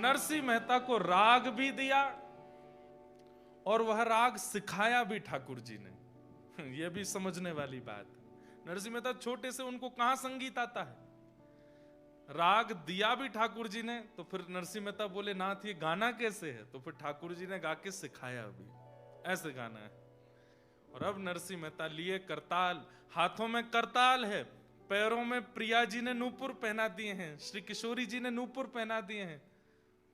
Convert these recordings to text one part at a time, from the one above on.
नरसिंह मेहता को राग भी दिया और वह राग सिखाया भी ठाकुर जी ने। यह भी समझने वाली बात। नरसिंह मेहता छोटे से, उनको कहां संगीत आता है। राग दिया भी ठाकुर जी ने, तो फिर नरसिंह मेहता बोले नाथ ये गाना कैसे है, तो फिर ठाकुर जी ने गा के सिखाया भी, ऐसे गाना है। और अब नरसिंह मेहता लिए करताल, हाथों में करताल है, पैरों में प्रिया जी ने नूपुर पहना दिए हैं, श्री किशोरी जी ने नूपुर पहना दिए हैं।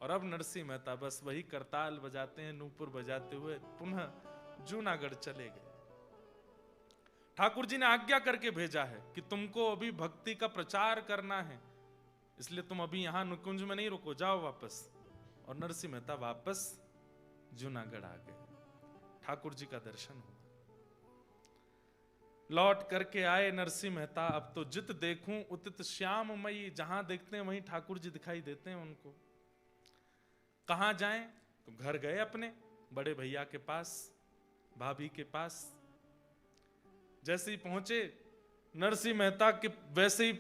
और अब नरसिंह मेहता बस वही करताल बजाते हैं, नूपुर बजाते हुए पुनः जूनागढ़ चले गए। ठाकुर जी ने आज्ञा करके भेजा है कि तुमको अभी भक्ति का प्रचार करना है, इसलिए तुम अभी यहां नुकुंज में नहीं रुको, जाओ वापस। और नरसिंह मेहता वापस जूनागढ़ आ गए। ठाकुर जी का दर्शन हुआ। लौट करके आए नरसिंह मेहता। अब तो जित देखूं उतित श्याममयी, जहां देखते हैं वहीं ठाकुर जी दिखाई देते हैं उनको। कहां जाएं, तो घर गए अपने बड़े भैया के पास, भाभी के पास। जैसे ही पहुंचे नरसिंह मेहता के वैसे ही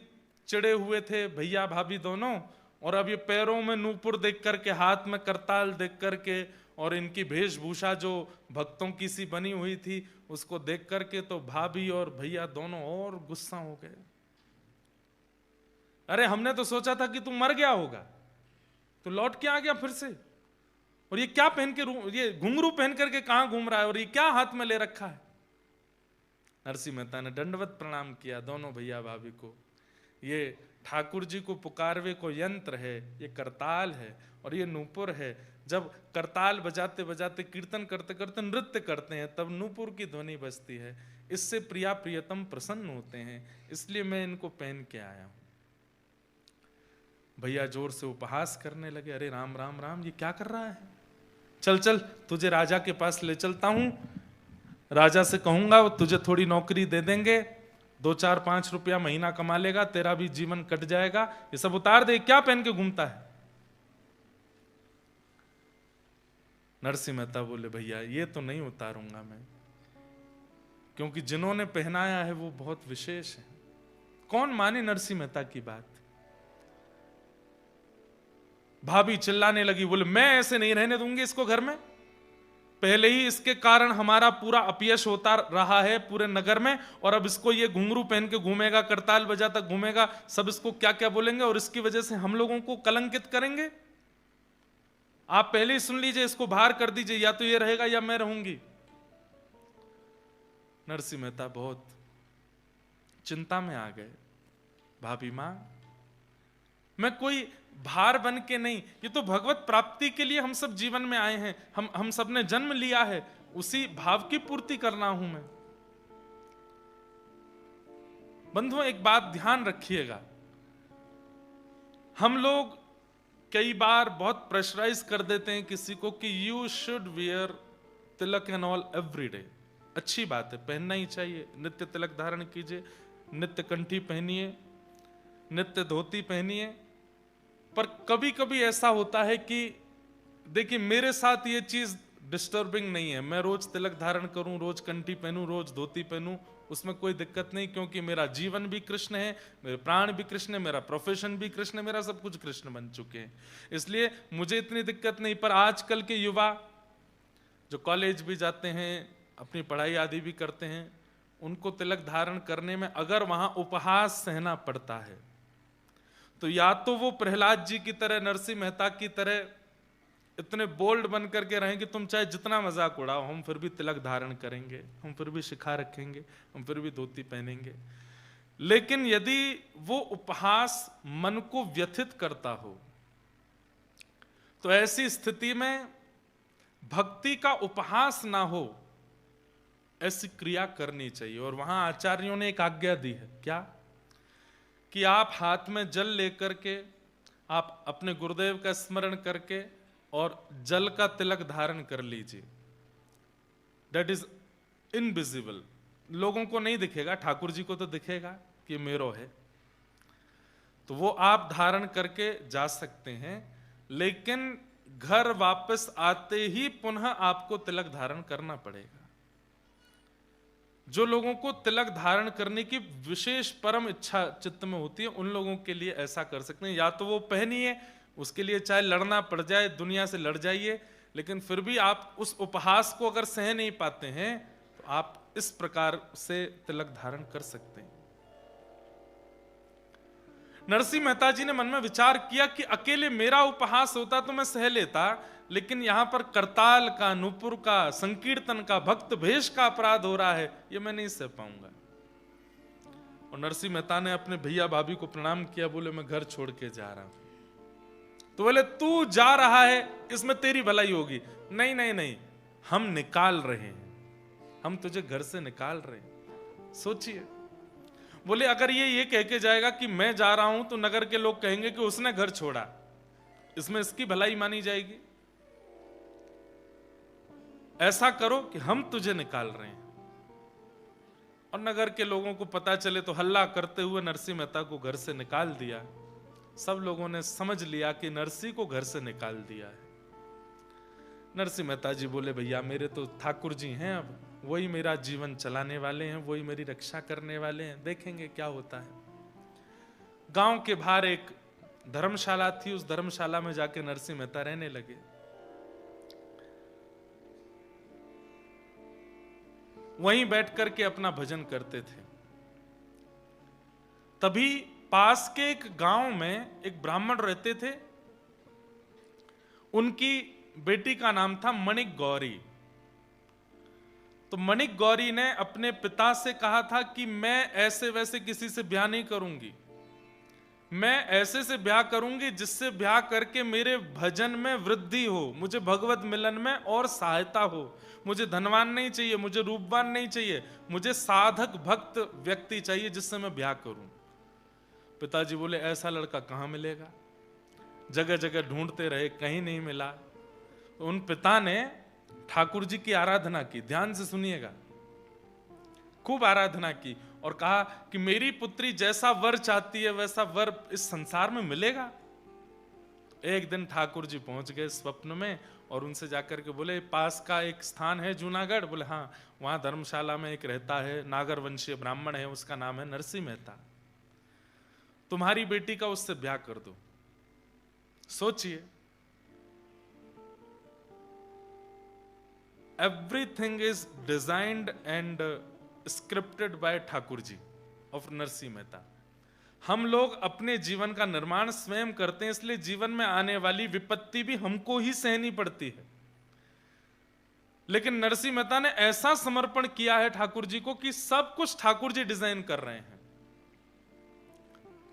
चिड़े हुए थे भैया भाभी दोनों। और अब ये पैरों में नूपुर देख करके, हाथ में करताल देख करके, और इनकी वेशभूषा जो भक्तों की सी बनी हुई थी उसको देख करके तो भाभी और भैया दोनों और गुस्सा हो गए। अरे हमने तो सोचा था कि तू मर गया होगा, तो लौट के आ गया फिर से। और ये क्या पहन के, ये घुंघरू पहन करके कहां घूम रहा है, और ये क्या हाथ में ले रखा है। नरसिंह मेहता ने दंडवत प्रणाम किया दोनों भैया भाभी को। ये ठाकुर जी को पुकारवे को यंत्र है, ये करताल है और ये नूपुर है। जब करताल बजाते बजाते, कीर्तन करते करते नृत्य करते हैं, तब नूपुर की ध्वनि बजती है। इससे प्रिया प्रियतम प्रसन्न होते हैं, इसलिए मैं इनको पहन के आया हूं। भैया जोर से उपहास करने लगे, अरे राम राम राम, ये क्या कर रहा है। चल चल तुझे राजा के पास ले चलता हूं, राजा से कहूंगा वो तुझे थोड़ी नौकरी दे देंगे, 2-4-5 रुपया महीना कमा लेगा, तेरा भी जीवन कट जाएगा। ये सब उतार दे, क्या पहन के घूमता है। नरसिंह मेहता बोले भैया ये तो नहीं उतारूंगा मैं, क्योंकि जिन्होंने पहनाया है वो बहुत विशेष है। कौन माने नरसिंह मेहता की बात। भाभी चिल्लाने लगी, बोले मैं ऐसे नहीं रहने दूंगी इसको घर में। पहले ही इसके कारण हमारा पूरा अपयश होता रहा है पूरे नगर में, और अब इसको ये घुंघरू पहन के घूमेगा, करताल बजाता घूमेगा, सब इसको क्या क्या बोलेंगे और इसकी वजह से हम लोगों को कलंकित करेंगे। आप पहले ही सुन लीजिए, इसको बाहर कर दीजिए, या तो ये रहेगा या मैं रहूंगी। नरसिंह मेहता बहुत चिंता में आ गए। भाभी मां, मैं कोई भार बन के नहीं, ये तो भगवत प्राप्ति के लिए हम सब जीवन में आए हैं, हम सब ने जन्म लिया है, उसी भाव की पूर्ति करना हूं मैं। बंधुओं एक बात ध्यान रखिएगा, हम लोग कई बार बहुत प्रेशराइज कर देते हैं किसी को कि you should wear Tilak and all every day. अच्छी बात है, पहनना ही चाहिए, नित्य तिलक धारण कीजिए, नित्य कंठी पहनिए, नित्य धोती पहनिए। पर कभी कभी ऐसा होता है कि देखिए मेरे साथ ये चीज डिस्टर्बिंग नहीं है, मैं रोज तिलक धारण करूं, रोज कंठी पहनूं, रोज धोती पहनूं, उसमें कोई दिक्कत नहीं, क्योंकि मेरा जीवन भी कृष्ण है, मेरे प्राण भी कृष्ण है, मेरा प्रोफेशन भी कृष्ण है, मेरा सब कुछ कृष्ण बन चुके हैं, इसलिए मुझे इतनी दिक्कत नहीं। पर आजकल के युवा जो कॉलेज भी जाते हैं, अपनी पढ़ाई आदि भी करते हैं, उनको तिलक धारण करने में अगर वहां उपहास सहना पड़ता है, तो या तो वो प्रहलाद जी की तरह, नरसिंह मेहता की तरह इतने बोल्ड बन करके रहें कि तुम चाहे जितना मजाक उड़ाओ, हम फिर भी तिलक धारण करेंगे, हम फिर भी शिखा रखेंगे, हम फिर भी धोती पहनेंगे। लेकिन यदि वो उपहास मन को व्यथित करता हो, तो ऐसी स्थिति में भक्ति का उपहास ना हो, ऐसी क्रिया करनी चाहिए। और वहां आचार्यों ने एक आज्ञा दी है, क्या कि आप हाथ में जल लेकर के, आप अपने गुरुदेव का स्मरण करके और जल का तिलक धारण कर लीजिए। दैट इज इनविजिबल, लोगों को नहीं दिखेगा, ठाकुर जी को तो दिखेगा कि मेरो है, तो वो आप धारण करके जा सकते हैं। लेकिन घर वापस आते ही पुनः आपको तिलक धारण करना पड़ेगा। जो लोगों को तिलक धारण करने की विशेष परम इच्छा चित्त में होती है, उन लोगों के लिए ऐसा कर सकते हैं, या तो वो पहनिए, उसके लिए चाहे लड़ना पड़ जाए, दुनिया से लड़ जाइए, लेकिन फिर भी आप उस उपहास को अगर सह नहीं पाते हैं तो आप इस प्रकार से तिलक धारण कर सकते हैं। नरसिंह मेहता जी ने मन में विचार किया कि अकेले मेरा उपहास होता तो मैं सह लेता, लेकिन यहां पर करताल का, नूपुर का, संकीर्तन का, भक्त भेष का अपराध हो रहा है, ये मैं नहीं सह पाऊंगा। और नरसिंह मेहता ने अपने भैया भाभी को प्रणाम किया, बोले मैं घर छोड़ के जा रहा हूं। तो बोले तू जा रहा है इसमें तेरी भलाई होगी। नहीं नहीं नहीं, हम निकाल रहे हैं, हम तुझे घर से निकाल रहे हैं। सोचिए, बोले अगर ये कह के जाएगा कि मैं जा रहा हूं तो नगर के लोग कहेंगे कि उसने घर छोड़ा, इसमें इसकी भलाई मानी जाएगी। ऐसा करो कि हम तुझे निकाल रहे हैं। और नगर के लोगों को पता चले तो हल्ला करते हुए नरसिंह मेहता को घर से निकाल दिया। सब लोगों ने समझ लिया कि नरसिंह को घर से निकाल दिया है। नरसिंह मेहता जी बोले भैया मेरे तो ठाकुर जी हैं, अब वही मेरा जीवन चलाने वाले हैं, वही मेरी रक्षा करने वाले हैं, देखेंगे क्या होता है। गांव के बाहर एक धर्मशाला थी, उस धर्मशाला में जाके नरसिंह मेहता रहने लगे। वहीं बैठ करके अपना भजन करते थे। तभी पास के एक गांव में एक ब्राह्मण रहते थे, उनकी बेटी का नाम था मणिक गौरी। तो मणिक गौरी ने अपने पिता से कहा था कि मैं ऐसे वैसे किसी से ब्याह नहीं करूंगी, मैं ऐसे से ब्याह करूंगी जिससे ब्याह करके मेरे भजन में वृद्धि हो, मुझे भगवत मिलन में और सहायता हो। मुझे धनवान नहीं चाहिए, मुझे रूपवान नहीं चाहिए, मुझे साधक भक्त व्यक्ति चाहिए जिससे मैं ब्याह करूं। पिताजी बोले ऐसा लड़का कहां मिलेगा, जगह जगह ढूंढते रहे, कहीं नहीं मिला। तो उन पिता ने ठाकुर जी की आराधना की, ध्यान से सुनिएगा, खूब आराधना की और कहा कि मेरी पुत्री जैसा वर चाहती है वैसा वर इस संसार में मिलेगा। एक दिन ठाकुर जी पहुंच गए स्वप्न में और उनसे जाकर के बोले पास का एक स्थान है जूनागढ़, बोले हाँ, वहां धर्मशाला में एक रहता है, नागर वंशीय ब्राह्मण है, उसका नाम है नरसिंह मेहता, तुम्हारी बेटी का उससे ब्याह कर दो। सोचिए, everything is designed and scripted by Thakur ji of Narsinh Mehta. हम लोग अपने जीवन का निर्माण स्वयं करते हैं, इसलिए जीवन में आने वाली विपत्ति भी हमको ही सहनी पड़ती है। लेकिन नरसिंह मेहता ने ऐसा समर्पण किया है ठाकुर जी को कि सब कुछ ठाकुर जी डिजाइन कर रहे हैं।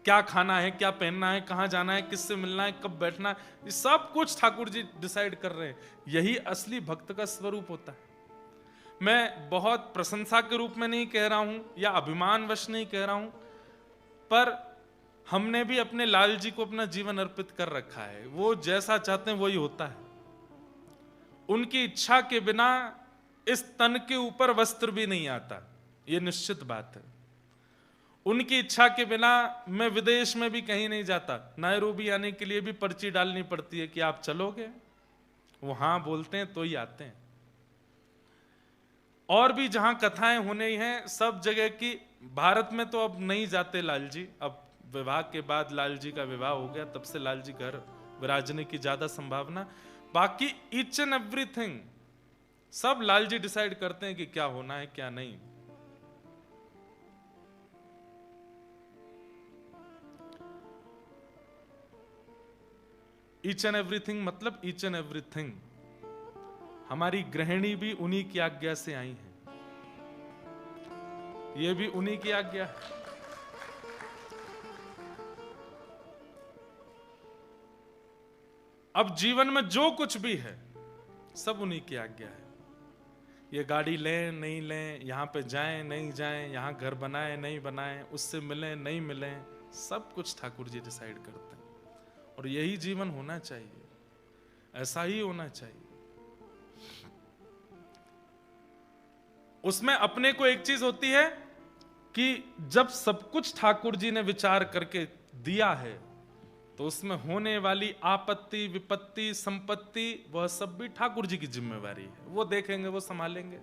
क्या खाना है, क्या पहनना है, कहां जाना है, किससे मिलना है, कब बैठना है, ये सब कुछ ठाकुर जी डिसाइड कर रहे हैं। यही असली भक्त का स्वरूप होता है। मैं बहुत प्रशंसा के रूप में नहीं कह रहा हूं या अभिमानवश नहीं कह रहा हूं, पर हमने भी अपने लाल जी को अपना जीवन अर्पित कर रखा है। वो जैसा चाहते हैं वही होता है। उनकी इच्छा के बिना इस तन के ऊपर वस्त्र भी नहीं आता, ये निश्चित बात है। उनकी इच्छा के बिना मैं विदेश में भी कहीं नहीं जाता। नायरोबी आने के लिए भी पर्ची डालनी पड़ती है कि आप चलोगे, वो हां बोलते हैं तो ही आते हैं। और भी जहां कथाएं होने ही हैं सब जगह की, भारत में तो अब नहीं जाते लाल जी, अब विवाह के बाद लाल जी का विवाह हो गया, तब से लाल जी घर विराजने की ज्यादा संभावना। बाकी ईच एंड एवरीथिंग सब लाल जी डिसाइड करते हैं कि क्या होना है क्या नहीं। ईच एंड एवरीथिंग मतलब ईच एंड एवरीथिंग। हमारी गृहिणी भी उन्हीं की आज्ञा से आई है, ये भी उन्हीं की आज्ञा है। अब जीवन में जो कुछ भी है सब उन्हीं की आज्ञा है। ये गाड़ी लें नहीं लें, यहां पे जाएं नहीं जाएं, यहां घर बनाएं नहीं बनाएं, उससे मिलें नहीं मिलें, सब कुछ ठाकुर जी डिसाइड करते हैं। और यही जीवन होना चाहिए, ऐसा ही होना चाहिए। उसमें अपने को एक चीज होती है कि जब सब कुछ ठाकुर जी ने विचार करके दिया है तो उसमें होने वाली आपत्ति विपत्ति संपत्ति वह सब भी ठाकुर जी की जिम्मेवारी है, वो देखेंगे, वो संभालेंगे।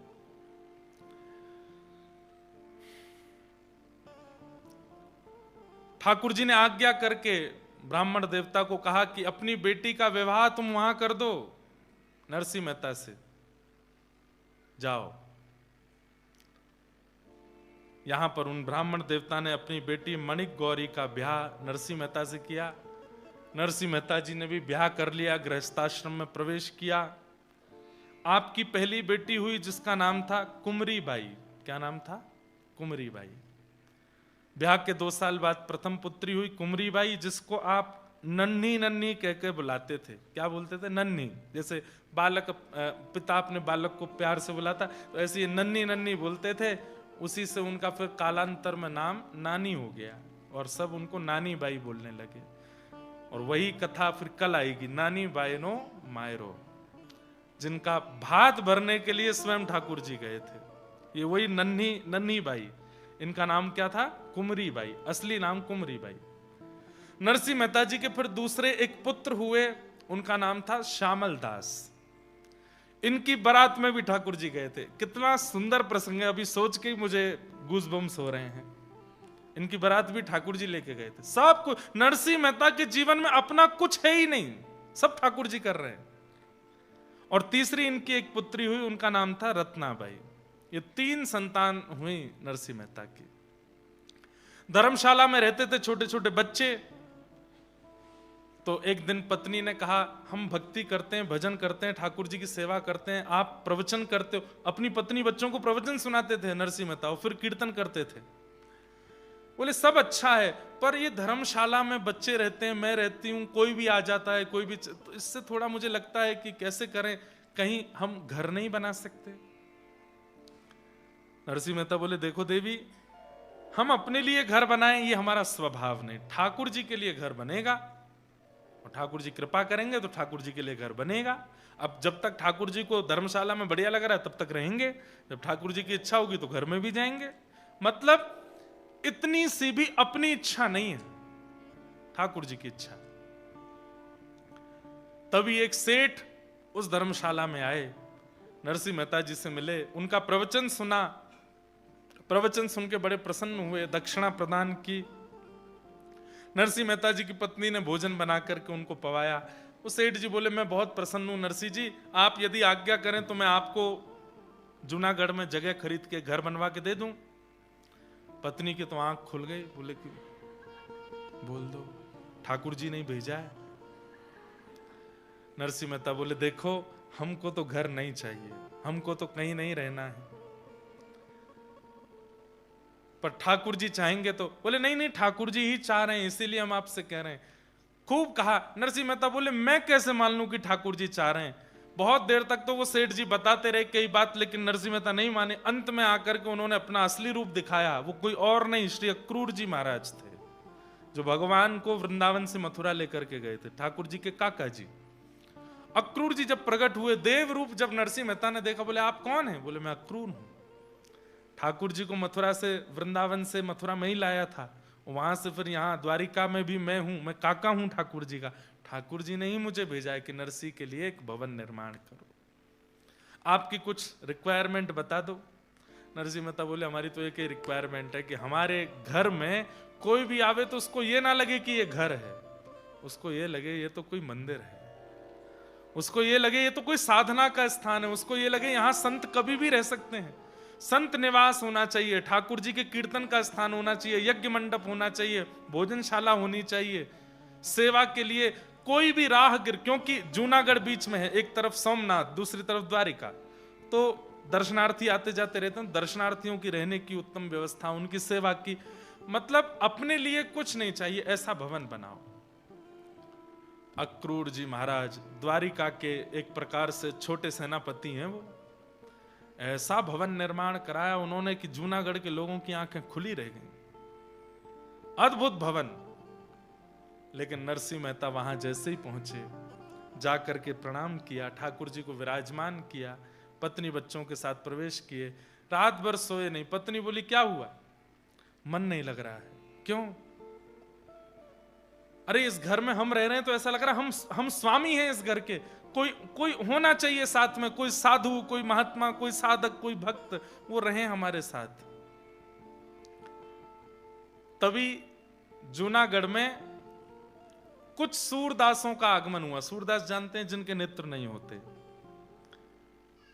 ठाकुर जी ने आज्ञा करके ब्राह्मण देवता को कहा कि अपनी बेटी का विवाह तुम वहां कर दो नरसिंह मेहता से, जाओ। यहां पर उन ब्राह्मण देवता ने अपनी बेटी मणिक गौरी का ब्याह नरसिंह मेहता से किया। नरसिंह मेहता जी ने भी ब्याह कर लिया, गृहस्थाश्रम में प्रवेश किया। आपकी पहली बेटी हुई जिसका नाम था कुमरी बाई। क्या नाम था? कुमरी बाई। ब्याह के 2 साल बाद प्रथम पुत्री हुई कुमरी बाई, जिसको आप नन्ही नन्ही कह के बुलाते थे। क्या बोलते थे? नन्ही। जैसे बालक, पिता अपने बालक को प्यार से बुलाता, तो ऐसे ही नन्ही नन्ही बोलते थे। उसी से उनका फिर कालांतर में नाम नानी हो गया और सब उनको नानी बाई बोलने लगे। और वही कथा फिर कल आएगी, नानी बायनो मायरो, जिनका भात भरने के लिए स्वयं ठाकुर जी गए थे। ये वही नन्ही नन्ही बाई, इनका नाम क्या था? कुमरी बाई। असली नाम कुमरी बाई। नरसिंह मेहता जी के फिर दूसरे एक पुत्र हुए, उनका नाम था श्यामल दास। इनकी बारात में भी ठाकुर जी गए थे। कितना सुंदर प्रसंग है, अभी सोच के मुझे गूज़बम्स हो रहे हैं। इनकी बारात भी ठाकुर जी लेके गए थे। सब कुछ नरसिंह मेहता के जीवन में अपना कुछ है ही नहीं, सब ठाकुर जी कर रहे हैं। और तीसरी इनकी एक पुत्री हुई, उनका नाम था रत्नाबाई। ये 3 संतान हुई नरसिंह मेहता की। धर्मशाला में रहते थे छोटे छोटे बच्चे। तो एक दिन पत्नी ने कहा, हम भक्ति करते हैं, भजन करते हैं, ठाकुर जी की सेवा करते हैं, आप प्रवचन करते हो। अपनी पत्नी बच्चों को प्रवचन सुनाते थे नरसिंह मेहता, और फिर कीर्तन करते थे। बोले सब अच्छा है, पर ये धर्मशाला में बच्चे रहते हैं, मैं रहती हूं, कोई भी आ जाता है, कोई भी, तो इससे थोड़ा मुझे लगता है कि कैसे करें, कहीं हम घर नहीं बना सकते। नरसिंह मेहता बोले, देखो देवी, हम अपने लिए घर बनाएं ये हमारा स्वभाव नहीं, ठाकुर जी के लिए घर बनेगा और ठाकुर जी कृपा करेंगे तो ठाकुर जी के लिए घर बनेगा। अब जब तक ठाकुर जी को धर्मशाला में बढ़िया लग रहा है तब तक रहेंगे, जब ठाकुर जी की इच्छा होगी तो घर में भी जाएंगे। मतलब इतनी सी भी अपनी इच्छा नहीं है, ठाकुर जी की इच्छा। तभी एक सेठ उस धर्मशाला में आए, नरसिंह मेहता जी से मिले, उनका प्रवचन सुना। प्रवचन सुन के बड़े प्रसन्न हुए, दक्षिणा प्रदान की। नरसिंह मेहता जी की पत्नी ने भोजन बना करके उनको पवाया। वो सेठ जी बोले, मैं बहुत प्रसन्न हूं नरसिंह जी, आप यदि आज्ञा करें तो मैं आपको जूनागढ़ में जगह खरीद के घर बनवा के दे दूं। पत्नी की तो आंख खुल गई, बोले कि बोल दो, ठाकुर जी ने भेजा है। नरसिंह मेहता बोले, देखो हमको तो घर नहीं चाहिए, हमको तो कहीं नहीं रहना है, पर ठाकुर जी चाहेंगे तो। बोले नहीं नहीं, ठाकुर जी ही चाह रहे हैं, इसीलिए हम आपसे कह रहे हैं। खूब कहा। नरसिंह मेहता बोले, मैं कैसे मान लूं कि ठाकुर जी चाह रहे हैं। बहुत देर तक तो वो सेठ जी बताते रहे कई बात, लेकिन नरसिंह मेहता नहीं माने। अंत में आकर के उन्होंने अपना असली रूप दिखाया। वो कोई और नहीं, श्री अक्रूर जी महाराज थे, जो भगवान को वृंदावन से मथुरा लेकर के गए थे, ठाकुर जी के काका जी। अक्रूर जी जब प्रकट हुए देव रूप, जब नरसिंह मेहता ने देखा, बोले आप कौन है? बोले मैं अक्रूर हूं, ठाकुर जी को मथुरा से, वृंदावन से मथुरा में ही लाया था, वहां से फिर यहाँ द्वारिका में भी मैं हूं, मैं काका हूं ठाकुर जी का। ठाकुर जी ने ही मुझे भेजा है कि नरसिंह के लिए एक भवन निर्माण करो, आपकी कुछ रिक्वायरमेंट बता दो। नरसिंह मेहता बोले, हमारी तो एक ही रिक्वायरमेंट है कि हमारे घर में कोई भी आवे तो उसको ये ना लगे कि ये घर है, उसको ये लगे ये तो कोई मंदिर है, उसको ये लगे ये तो कोई साधना का स्थान है, उसको ये लगे यहां संत कभी भी रह सकते हैं, संत निवास होना चाहिए, ठाकुर जी के कीर्तन का स्थान होना चाहिए, यज्ञ मंडप होना चाहिए, भोजनशाला होनी चाहिए, सेवा के लिए कोई भी राहगीर, क्योंकि जूनागढ़ बीच में है, एक तरफ सोमनाथ दूसरी तरफ द्वारिका, तो दर्शनार्थी आते जाते रहते हैं। दर्शनार्थियों की रहने की उत्तम व्यवस्था, उनकी सेवा की, मतलब अपने लिए कुछ नहीं चाहिए, ऐसा भवन बनाओ। अक्रूर जी महाराज द्वारिका के एक प्रकार से छोटे सेनापति हैं, वो ऐसा भवन निर्माण कराया उन्होंने कि जूनागढ़ के लोगों की आंखें खुली रह गईं। अद्भुत भवन। लेकिन नरसिंह मेहता वहां जैसे ही पहुंचे, जाकर के प्रणाम किया, ठाकुर जी को विराजमान किया, पत्नी बच्चों के साथ प्रवेश किए, रात भर सोए नहीं। पत्नी बोली, क्या हुआ? मन नहीं लग रहा है। क्यों? अरे इस घर में हम रह रहे हैं तो ऐसा लग रहा है हम स्वामी हैं इस घर के, कोई होना चाहिए साथ में, कोई साधु, कोई महात्मा, कोई साधक, कोई भक्त, वो रहे हमारे साथ। तभी जूनागढ़ में कुछ सूरदासों का आगमन हुआ। सूरदास जानते हैं जिनके नेत्र नहीं होते।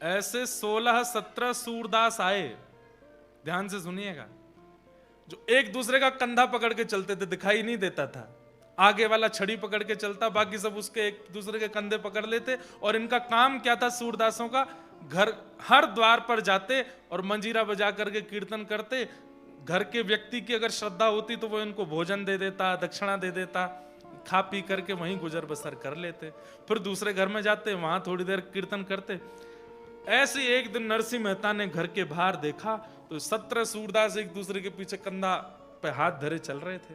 ऐसे 16-17 सूरदास आए, ध्यान से सुनिएगा, जो एक दूसरे का कंधा पकड़ के चलते थे, दिखाई नहीं देता था। आगे वाला छड़ी पकड़ के चलता, बाकी सब उसके एक दूसरे के कंधे पकड़ लेते। और इनका काम क्या था सूरदासों का? घर हर द्वार पर जाते और मंजीरा बजा करके कीर्तन करते। घर के व्यक्ति की अगर श्रद्धा होती तो वो इनको भोजन दे देता, दक्षिणा दे देता, खा पी करके वहीं गुजर बसर कर लेते। फिर दूसरे घर में जाते, वहां थोड़ी देर कीर्तन करते। ऐसे एक दिन नरसिंह मेहता ने घर के बाहर देखा तो 17 सूरदास एक दूसरे के पीछे कंधा पे हाथ धरे चल रहे थे,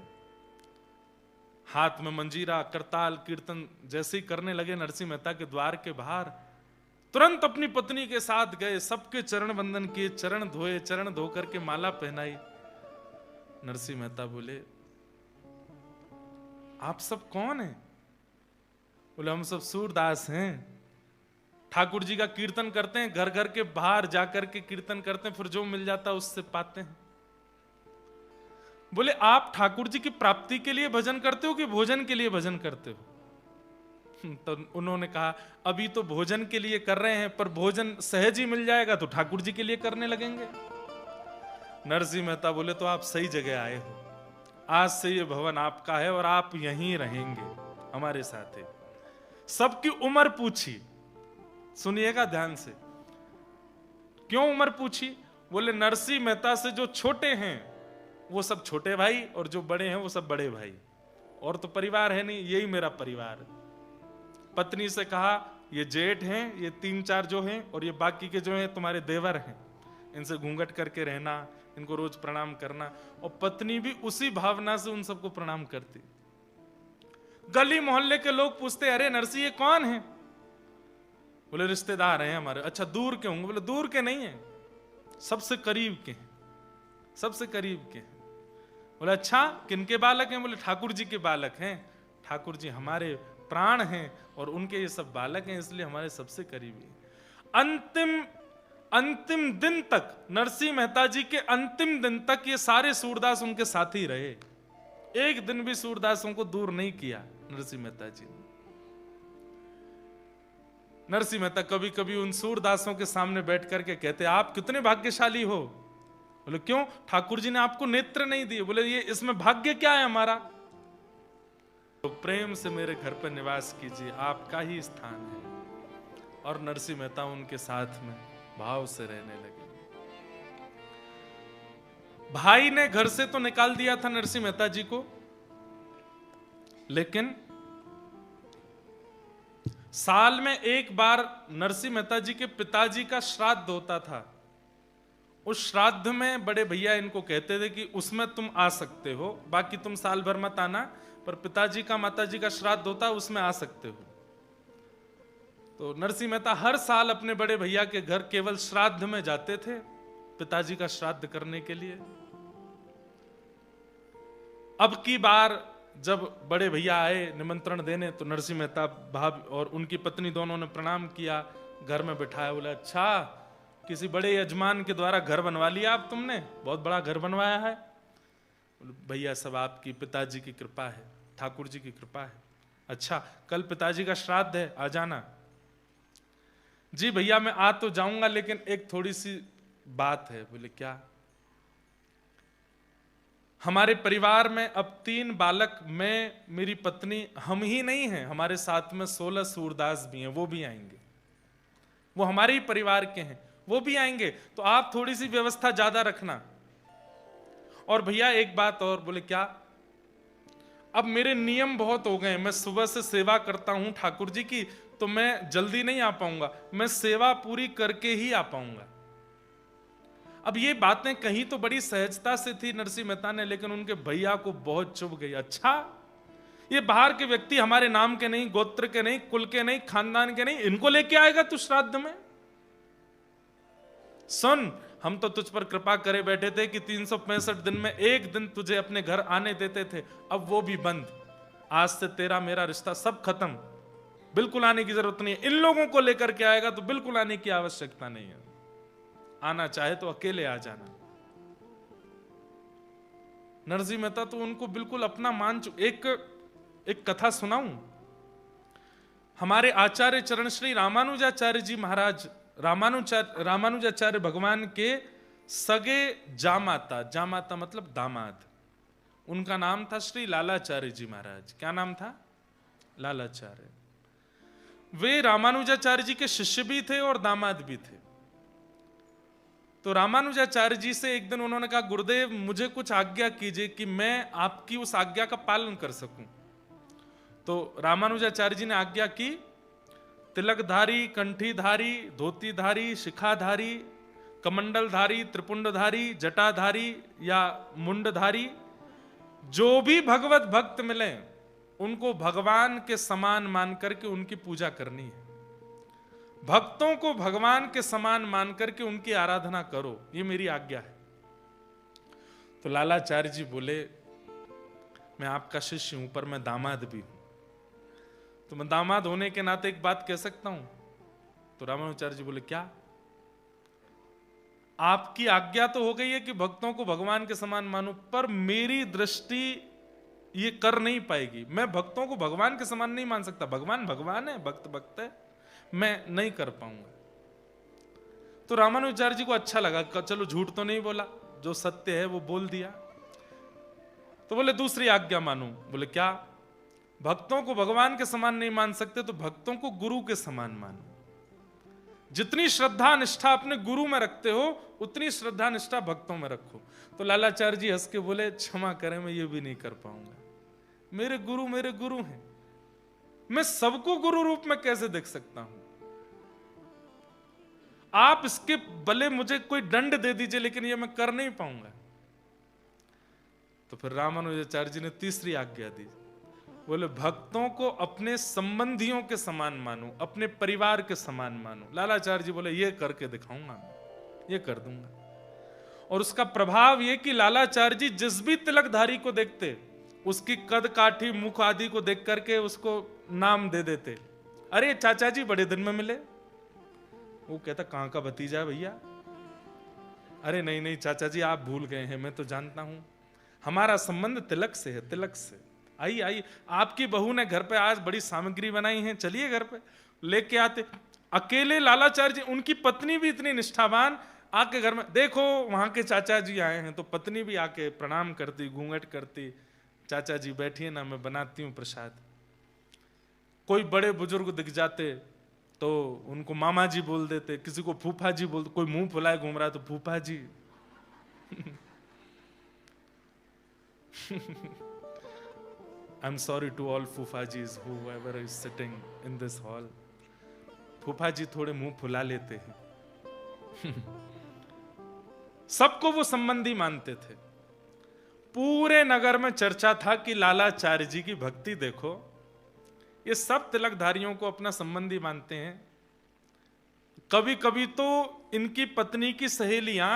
हाथ में मंजीरा, करताल, कीर्तन जैसे ही करने लगे नरसिंह मेहता के द्वार के बाहर, तुरंत अपनी पत्नी के साथ गए, सबके चरण वंदन किए, चरण धोए, चरण धो करके माला पहनाई। नरसिंह मेहता बोले, आप सब कौन हैं? बोले, हम सब सूरदास हैं, ठाकुर जी का कीर्तन करते हैं, घर घर के बाहर जाकर के कीर्तन करते हैं, फिर जो मिल जाता है उससे पाते हैं। बोले, आप ठाकुर जी की प्राप्ति के लिए भजन करते हो कि भोजन के लिए भजन करते हो? तो उन्होंने कहा, अभी तो भोजन के लिए कर रहे हैं, पर भोजन सहज ही मिल जाएगा तो ठाकुर जी के लिए करने लगेंगे। नरसिंह मेहता बोले, तो आप सही जगह आए हो, आज से ये भवन आपका है और आप यहीं रहेंगे हमारे साथ। है सबकी उम्र पूछी, सुनिएगा ध्यान से, क्यों उम्र पूछी? बोले, नरसिंह मेहता से जो छोटे हैं वो सब छोटे भाई और जो बड़े हैं वो सब बड़े भाई, और तो परिवार है नहीं, यही मेरा परिवार है। पत्नी से कहा, ये जेठ हैं, ये 3-4 जो हैं, और ये बाकी के जो हैं तुम्हारे देवर हैं, इनसे घूंघट करके रहना, इनको रोज प्रणाम करना। और पत्नी भी उसी भावना से उन सबको प्रणाम करती। गली मोहल्ले के लोग पूछते, अरे नरसिंह ये कौन है? बोले, रिश्तेदार हैं हमारे। अच्छा, दूर के होंगे? बोले, दूर के नहीं है, सबसे करीब के हैं, सबसे करीब के हैं। बोले, अच्छा, किनके बालक हैं? बोले, ठाकुर जी के बालक हैं, ठाकुर जी हमारे प्राण हैं और उनके ये सब बालक हैं, इसलिए हमारे सबसे करीबी। अंतिम दिन तक, नरसिंह मेहता जी के अंतिम दिन तक ये सारे सूरदास उनके साथ ही रहे। एक दिन भी सूरदासों को दूर नहीं किया नरसिंह मेहता जी ने। नरसिंह मेहता कभी कभी उन सूरदासों के सामने बैठ करके कहते, आप कितने भाग्यशाली हो। बोले, क्यों? ठाकुर जी ने आपको नेत्र नहीं दिए। बोले, ये इसमें भाग्य क्या है हमारा? तो प्रेम से मेरे घर पर निवास कीजिए, आपका ही स्थान है। और नरसिंह मेहता उनके साथ में भाव से रहने लगे। भाई ने घर से तो निकाल दिया था नरसिंह मेहता जी को, लेकिन साल में एक बार नरसिंह मेहता जी के पिताजी का श्राद्ध होता था। उस श्राद्ध में बड़े भैया इनको कहते थे कि उसमें तुम आ सकते हो, बाकी तुम साल भर मत आना, पर पिताजी का माताजी का श्राद्ध होता है उसमें आ सकते हो। तो नरसिंह मेहता हर साल अपने बड़े भैया के घर केवल श्राद्ध में जाते थे, पिताजी का श्राद्ध करने के लिए। अब की बार जब बड़े भैया आए निमंत्रण देने, तो नरसिंह मेहता भाभी और उनकी पत्नी दोनों ने प्रणाम किया, घर में बिठाया। बोले, अच्छा, किसी बड़े यजमान के द्वारा घर बनवा लिया आप तुमने, बहुत बड़ा घर बनवाया है। भैया, सब आपकी पिताजी की कृपा है, ठाकुर जी की कृपा है। अच्छा, कल पिताजी का श्राद्ध है, आ जाना। जी भैया, मैं आ तो जाऊंगा, लेकिन एक थोड़ी सी बात है। बोले, क्या? हमारे परिवार में अब 3 बालक, मैं, मेरी पत्नी, हम ही नहीं हैं, हमारे साथ में 16 सूरदास भी हैं, वो भी आएंगे, वो हमारे ही परिवार के हैं, वो भी आएंगे, तो आप थोड़ी सी व्यवस्था ज्यादा रखना। और भैया एक बात और। बोले, क्या? अब मेरे नियम बहुत हो गए, मैं सुबह से सेवा करता हूं ठाकुर जी की, तो मैं जल्दी नहीं आ पाऊंगा, मैं सेवा पूरी करके ही आ पाऊंगा। अब ये बातें कहीं तो बड़ी सहजता से थी नरसिंह मेहता ने, लेकिन उनके भैया को बहुत चुभ गई। अच्छा, ये बाहर के व्यक्ति हमारे नाम के नहीं, गोत्र के नहीं, कुल के नहीं, खानदान के नहीं, इनको लेके आएगा तू श्राद्ध में? सुन, हम तो तुझ पर कृपा करे बैठे थे कि 365 दिन में एक दिन तुझे अपने घर आने देते थे, अब वो भी बंद। आज से तेरा मेरा रिश्ता सब खत्म, बिल्कुल आने की जरूरत नहीं है। इन लोगों को लेकर के आएगा तो बिल्कुल आने की आवश्यकता नहीं है, आना चाहे तो अकेले आ जाना। नरसिंह मेहता तो उनको बिल्कुल अपना मान चुके। एक एक कथा सुनाऊं। हमारे आचार्य चरण श्री रामानुजाचार्य जी महाराज, रामानुजाचार्य भगवान के सगे जामाता, जामाता मतलब दामाद, उनका नाम था श्री लालाचार्य जी महाराज। क्या नाम था? लालाचार्य। वे रामानुजाचार्य जी के शिष्य भी थे और दामाद भी थे। तो रामानुजाचार्य जी से एक दिन उन्होंने कहा, गुरुदेव मुझे कुछ आज्ञा कीजिए कि मैं आपकी उस आज्ञा का पालन कर सकूं। तो रामानुजाचार्य जी ने आज्ञा की, तिलकधारी, कंठीधारी, धोतीधारी, शिखाधारी, कमंडलधारी, त्रिपुंडधारी, जटाधारी या मुंडधारी जो भी भगवत भक्त मिले उनको भगवान के समान मान करके उनकी पूजा करनी है। भक्तों को भगवान के समान मान करके उनकी आराधना करो, ये मेरी आज्ञा है। तो लालाचार्य जी बोले, मैं आपका शिष्य हूं पर मैं दामाद भी हूं, तो मैं दामाद होने के नाते एक बात कह सकता हूं। तो रामानुजाचार्य जी बोले, क्या? आपकी आज्ञा तो हो गई है कि भक्तों को भगवान के समान मानो, पर मेरी दृष्टि ये कर नहीं पाएगी। मैं भक्तों को भगवान के समान नहीं मान सकता। भगवान भगवान है, भक्त भक्त है, मैं नहीं कर पाऊंगा। तो रामानुजाचार्य जी को अच्छा लगा, चलो झूठ तो नहीं बोला, जो सत्य है वो बोल दिया। तो बोले दूसरी आज्ञा मानो। बोले क्या? भक्तों को भगवान के समान नहीं मान सकते तो भक्तों को गुरु के समान मानो। जितनी श्रद्धा निष्ठा अपने गुरु में रखते हो उतनी श्रद्धा निष्ठा भक्तों में रखो। तो लालाचार्य जी हंस के बोले, क्षमा करें मैं ये भी नहीं कर पाऊंगा। मेरे गुरु हैं, मैं सबको गुरु रूप में कैसे देख सकता हूं? आप इसके भले मुझे कोई दंड दे दीजिए लेकिन ये मैं कर नहीं पाऊंगा। तो फिर रामानुजाचार्य जी ने तीसरी आज्ञा दी। बोले भक्तों को अपने संबंधियों के समान मानो, अपने परिवार के समान मानो। लालाचार्य जी बोले ये करके दिखाऊंगा, मैं ये कर दूंगा। और उसका प्रभाव ये कि लालाचार्य जी जिस भी तिलकधारी को देखते उसकी कद काठी मुख आदि को देख करके उसको नाम दे देते। अरे चाचा जी बड़े दिन में मिले। वो कहता, कहां का भतीजा है भैया? अरे नहीं नहीं चाचा जी आप भूल गए हैं, मैं तो जानता हूं, हमारा संबंध तिलक से है, तिलक से। आई आई, आपकी बहू ने घर पे आज बड़ी सामग्री बनाई है, चलिए घर पे लेके आते। अकेले लालाचार्य जी, उनकी पत्नी भी इतनी निष्ठावान, आके घर में देखो वहां के चाचा जी आए हैं, तो पत्नी भी आके प्रणाम करती, घूंघट करती, चाचा जी बैठिए ना मैं बनाती हूं प्रसाद। कोई बड़े बुजुर्ग दिख जाते तो उनको मामा जी बोल देते, किसी को फूफा जी बोलते, कोई मुंह फुलाए घूम रहा तो फूफा जी। I'm sorry to all फूफाजीज whoever is sitting in this hall. फूफा जी थोड़े मुंह फुला लेते हैं। सबको वो संबंधी मानते थे। पूरे नगर में चर्चा था कि लालाचार्य जी की भक्ति देखो, ये सब तिलकधारियों को अपना संबंधी मानते हैं। कभी कभी तो इनकी पत्नी की सहेलियां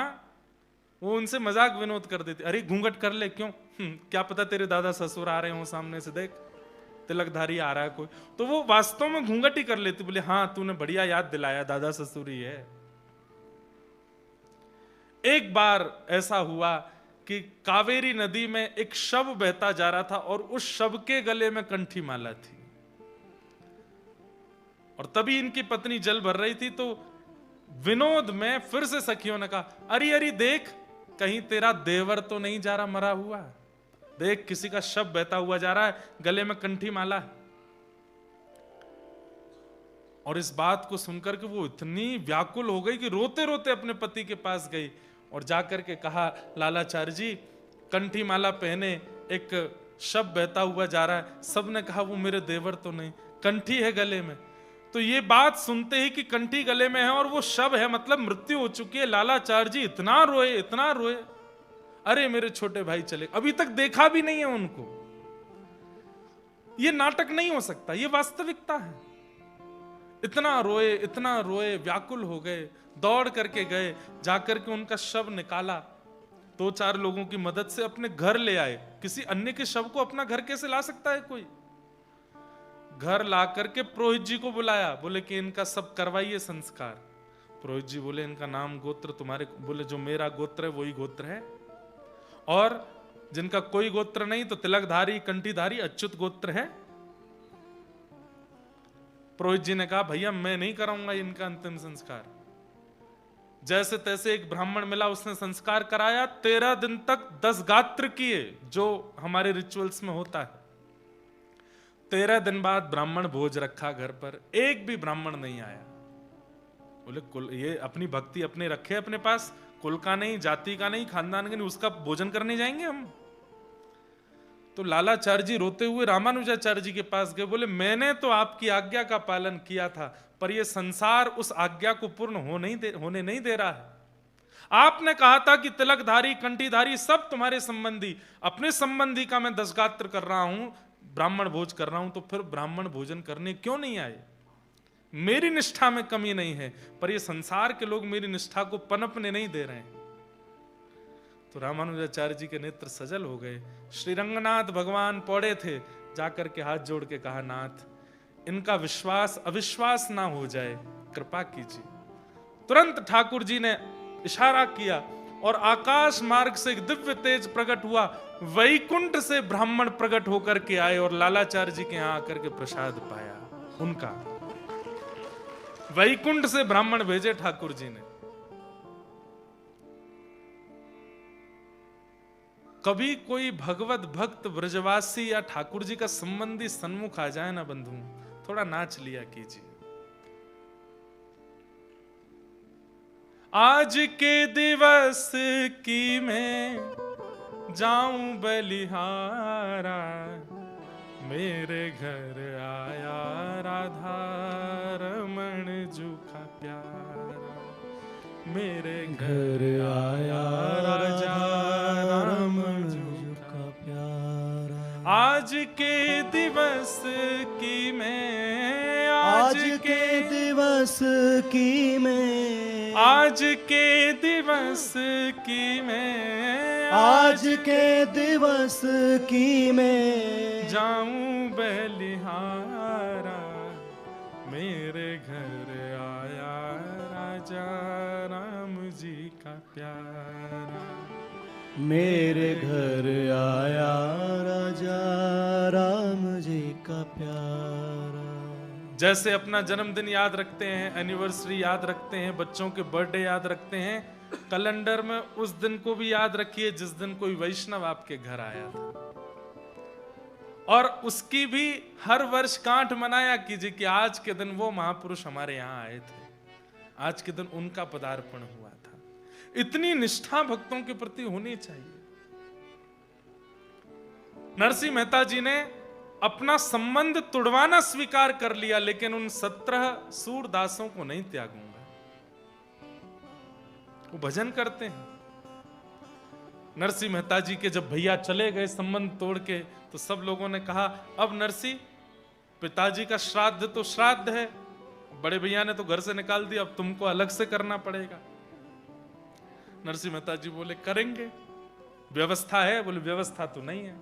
वो उनसे मजाक विनोद कर देती, अरे घूंघट कर ले, क्यों? क्या पता तेरे दादा ससुर आ रहे हो सामने से, देख तिलकधारी आ रहा है कोई, तो वो वास्तव में घूंघट ही कर लेती। बोले हाँ तूने बढ़िया याद दिलाया, दादा ससुर ही है। एक बार ऐसा हुआ कि कावेरी नदी में एक शव बहता जा रहा था और उस शव के गले में कंठी माला थी, और तभी इनकी पत्नी जल भर रही थी। तो विनोद में फिर से सखियों ने कहा, अरे अरे देख कहीं तेरा देवर तो नहीं जा रहा मरा हुआ, देख किसी का शव बहता हुआ जा रहा है, गले में कंठी माला है। और इस बात को सुनकर के वो इतनी व्याकुल हो गई कि रोते रोते अपने पति के पास गई और जाकर के कहा, लालाचार्य जी कंठी माला पहने एक शव बहता हुआ जा रहा है। सबने कहा वो मेरे देवर तो नहीं, कंठी है गले में। तो ये बात सुनते ही कि कंठी गले में है और वो शव है, मतलब मृत्यु हो चुकी है। लालाचार्य जी इतना रोए, इतना रोए, अरे मेरे छोटे भाई चले, अभी तक देखा भी नहीं है उनको। ये नाटक नहीं हो सकता, ये वास्तविकता है। इतना रोए, इतना रोए, व्याकुल हो गए, दौड़ करके गए, जाकर के उनका शव निकाला, 2-4 लोगों की मदद से अपने घर ले आए। किसी अन्य के शव को अपना घर कैसे ला सकता है कोई? घर ला करके पुरोहित जी को बुलाया, बोले कि इनका सब करवाइए संस्कार। पुरोहित जी बोले इनका नाम गोत्र तुम्हारे, बोले जो मेरा गोत्र है वही गोत्र है, और जिनका कोई गोत्र नहीं, तो तिलकधारी कंठीधारी अच्युत गोत्र है। पुरोहित जी ने कहा भैया मैं नहीं कराऊंगा इनका अंतिम संस्कार। जैसे तैसे एक ब्राह्मण मिला, उसने संस्कार कराया। 13 दिन तक 10 गात्र किए, जो हमारे रिचुअल्स में होता है। 13 दिन बाद ब्राह्मण भोज रखा घर पर, एक भी ब्राह्मण नहीं आया। बोले कुल ये अपनी भक्ति अपने रखे अपने पास, कुल का नहीं, जाति का नहीं, खानदान का नहीं, उसका भोजन करने जाएंगे हम। तो लालाचार्य जी रोते हुए रामानुजाचार्य जी के पास गए। बोले मैंने तो आपकी आज्ञा का पालन किया था, पर यह संसार उस आज्ञा को पूर्ण होने नहीं दे रहा है। आपने कहा था कि तिलकधारी कंठीधारी सब तुम्हारे संबंधी, अपने संबंधी का मैं 10 गात्र कर रहा हूं, ब्राह्मण भोज कर रहा हूं, तो फिर ब्राह्मण भोजन करने क्यों नहीं आए? मेरी निष्ठा में कमी नहीं है, पर यह संसार के लोग मेरी निष्ठा को पनपने नहीं दे रहे हैं। तो रामानुजाचार्य जी के नेत्र सजल हो गए। श्री रंगनाथ भगवान पौड़े थे, जाकर के हाथ जोड़ के कहा नाथ इनका विश्वास अविश्वास ना हो जाए, कृपा कीजिए। तुरंत ठाकुर जी ने इशारा किया और आकाश मार्ग से एक दिव्य तेज प्रकट हुआ। वैकुंठ से ब्राह्मण प्रकट होकर के आए और लालाचार्य जी के यहां आकर के प्रसाद पाया उनका। वैकुंठ से ब्राह्मण भेजे ठाकुर जी ने। कभी कोई भगवत भक्त ब्रजवासी या ठाकुर जी का संबंधी सन्मुख आ जाए ना बंधु, थोड़ा नाच लिया कीजिए। आज के दिवस की मैं जाऊं बलिहारा, मेरे घर आया राधा रमण जू का प्यारा, मेरे घर आया राजा रमण जू का प्यारा। आज के दिवस की मैं, आज के दिवस की मैं, आज के दिवस की मैं, आज के दिवस की मैं जाऊं बलिहारा, मेरे घर आया राजा राम जी का प्यारा, मेरे घर आया राजा राम जी का प्यारा। जैसे अपना जन्मदिन याद रखते हैं, एनिवर्सरी याद रखते हैं, बच्चों के बर्थडे याद रखते हैं, कैलेंडर में उस दिन को भी याद रखिए जिस दिन कोई वैष्णव आपके घर आया था, और उसकी भी हर वर्ष गांठ मनाया कीजिए कि आज के दिन वो महापुरुष हमारे यहां आए थे, आज के दिन उनका पदार्पण हुआ था। इतनी निष्ठा भक्तों के प्रति होनी चाहिए। नरसिंह मेहता जी ने अपना संबंध तुड़वाना स्वीकार कर लिया, लेकिन उन 17 सूरदासों को नहीं त्यागूंगा। वो भजन करते हैं। नरसिंह मेहता जी के जब भैया चले गए संबंध तोड़ के, तो सब लोगों ने कहा अब नरसिंह पिताजी का श्राद्ध तो श्राद्ध है, बड़े भैया ने तो घर से निकाल दिया, अब तुमको अलग से करना पड़ेगा। नरसिंह मेहता जी बोले करेंगे, व्यवस्था है। बोले व्यवस्था तो नहीं है।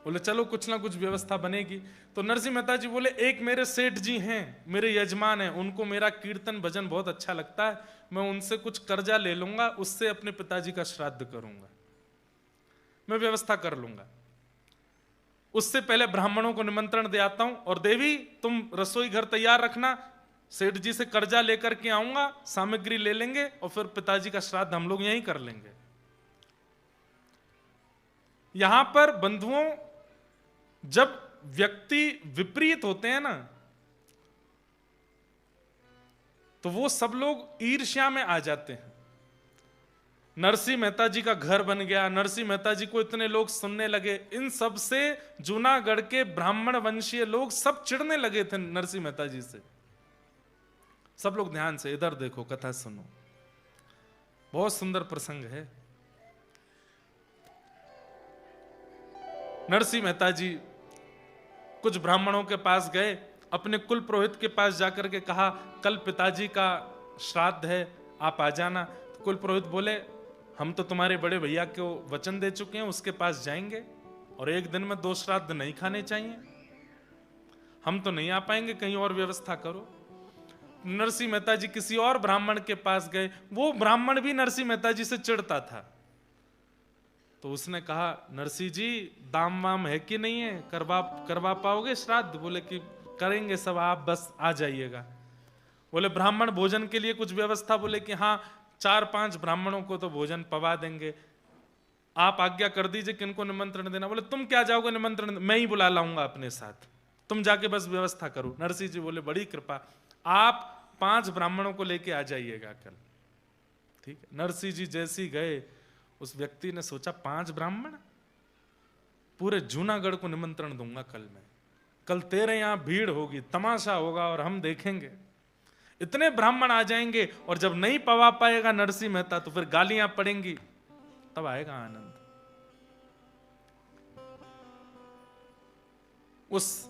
बोले चलो कुछ ना कुछ व्यवस्था बनेगी। तो नरसिंह मेहता जी बोले एक मेरे सेठ जी हैं, मेरे यजमान हैं, उनको मेरा कीर्तन भजन बहुत अच्छा लगता है, मैं उनसे कुछ कर्जा ले लूंगा, उससे अपने पिताजी का श्राद्ध करूंगा, मैं व्यवस्था कर लूंगा। उससे पहले ब्राह्मणों को निमंत्रण दे आता हूं, और देवी तुम रसोई घर तैयार रखना, सेठ जी से कर्जा लेकर के आऊंगा, सामग्री ले लेंगे और फिर पिताजी का श्राद्ध हम लोग यहीं कर लेंगे। यहां पर बंधुओं जब व्यक्ति विपरीत होते हैं ना, तो वो सब लोग ईर्ष्या में आ जाते हैं। नरसिंह मेहता जी का घर बन गया, नरसिंह मेहता जी को इतने लोग सुनने लगे, इन सब से जूनागढ़ के ब्राह्मण वंशीय लोग सब चिढ़ने लगे थे नरसिंह मेहता जी से। सब लोग ध्यान से इधर देखो, कथा सुनो, बहुत सुंदर प्रसंग है। नरसिंह मेहता जी कुछ ब्राह्मणों के पास गए, अपने कुल पुरोहित के पास जाकर के कहा कल पिताजी का श्राद्ध है, आप आ जाना। तो कुल पुरोहित बोले हम तो तुम्हारे बड़े भैया को वचन दे चुके हैं, उसके पास जाएंगे और एक दिन में 2 श्राद्ध नहीं खाने चाहिए, हम तो नहीं आ पाएंगे, कहीं और व्यवस्था करो। नरसिंह मेहता जी किसी और ब्राह्मण के पास गए, वो ब्राह्मण भी नरसिंह मेहता जी से चिढ़ता था। तो उसने कहा नरसिंह जी दाम वाम है कि नहीं है, करवा पाओगे श्राद्ध? बोले कि करेंगे सब, आप बस आ जाइएगा। बोले ब्राह्मण भोजन के लिए कुछ व्यवस्था? बोले कि हाँ 4-5 ब्राह्मणों को तो भोजन पवा देंगे, आप आज्ञा कर दीजिए किनको निमंत्रण देना। बोले तुम क्या जाओगे निमंत्रण, मैं ही बुला लाऊंगा अपने साथ, तुम जाके बस व्यवस्था करो। नरसिंह जी बोले बड़ी कृपा, आप 5 ब्राह्मणों को लेके आ जाइएगा कल। ठीक है, नरसिंह जी जैसे ही गए, उस व्यक्ति ने सोचा 5 ब्राह्मण, पूरे जूनागढ़ को निमंत्रण दूंगा कल मैं, कल तेरे यहां भीड़ होगी, तमाशा होगा और हम देखेंगे। इतने ब्राह्मण आ जाएंगे और जब नहीं पवा पाएगा नरसिंह मेहता तो फिर गालियां पड़ेंगी, तब आएगा आनंद। उस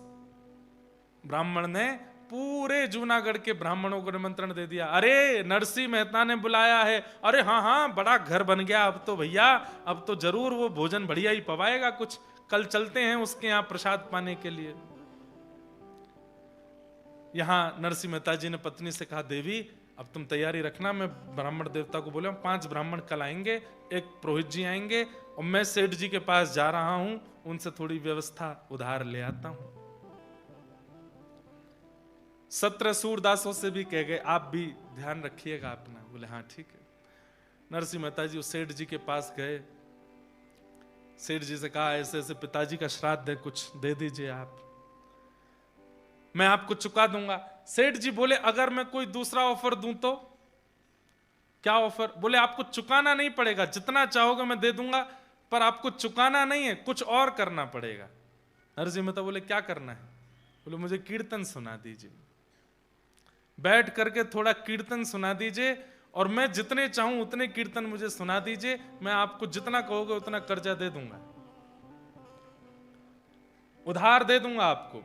ब्राह्मण ने पूरे जूनागढ़ के ब्राह्मणों को निमंत्रण दे दिया। अरे नरसिंह मेहता ने बुलाया है, अरे हाँ हाँ बड़ा घर बन गया अब तो भैया, अब तो जरूर वो भोजन बढ़िया ही पवाएगा कुछ, कल चलते हैं उसके यहां प्रसाद पाने के लिए। यहां नरसिंह मेहता जी ने पत्नी से कहा देवी अब तुम तैयारी रखना, मैं ब्राह्मण देवता को बोले 5 ब्राह्मण कल आएंगे, एक पुरोहित जी आएंगे और मैं सेठ जी के पास जा रहा हूं, उनसे थोड़ी व्यवस्था उधार ले आता हूं। 17 सूरदासों से भी कह गए आप भी ध्यान रखिएगा अपना। बोले हाँ ठीक है। नरसिंह मेहता जी उस सेठ जी के पास गए, सेठ जी से कहा ऐसे ऐसे पिताजी का श्राद्ध है, कुछ दे दीजिए आप, मैं आपको चुका दूंगा। सेठ जी बोले अगर मैं कोई दूसरा ऑफर दूं तो? क्या ऑफर? बोले आपको चुकाना नहीं पड़ेगा, जितना चाहोगे मैं दे दूंगा, पर आपको चुकाना नहीं है, कुछ और करना पड़ेगा। नरसिंह मेहता बोले क्या करना है? बोले मुझे कीर्तन सुना दीजिए, बैठ करके थोड़ा कीर्तन सुना दीजिए और मैं जितने चाहूं उतने कीर्तन मुझे सुना दीजिए, मैं आपको जितना कहोगे उतना कर्जा दे दूंगा, उधार दे दूंगा आपको।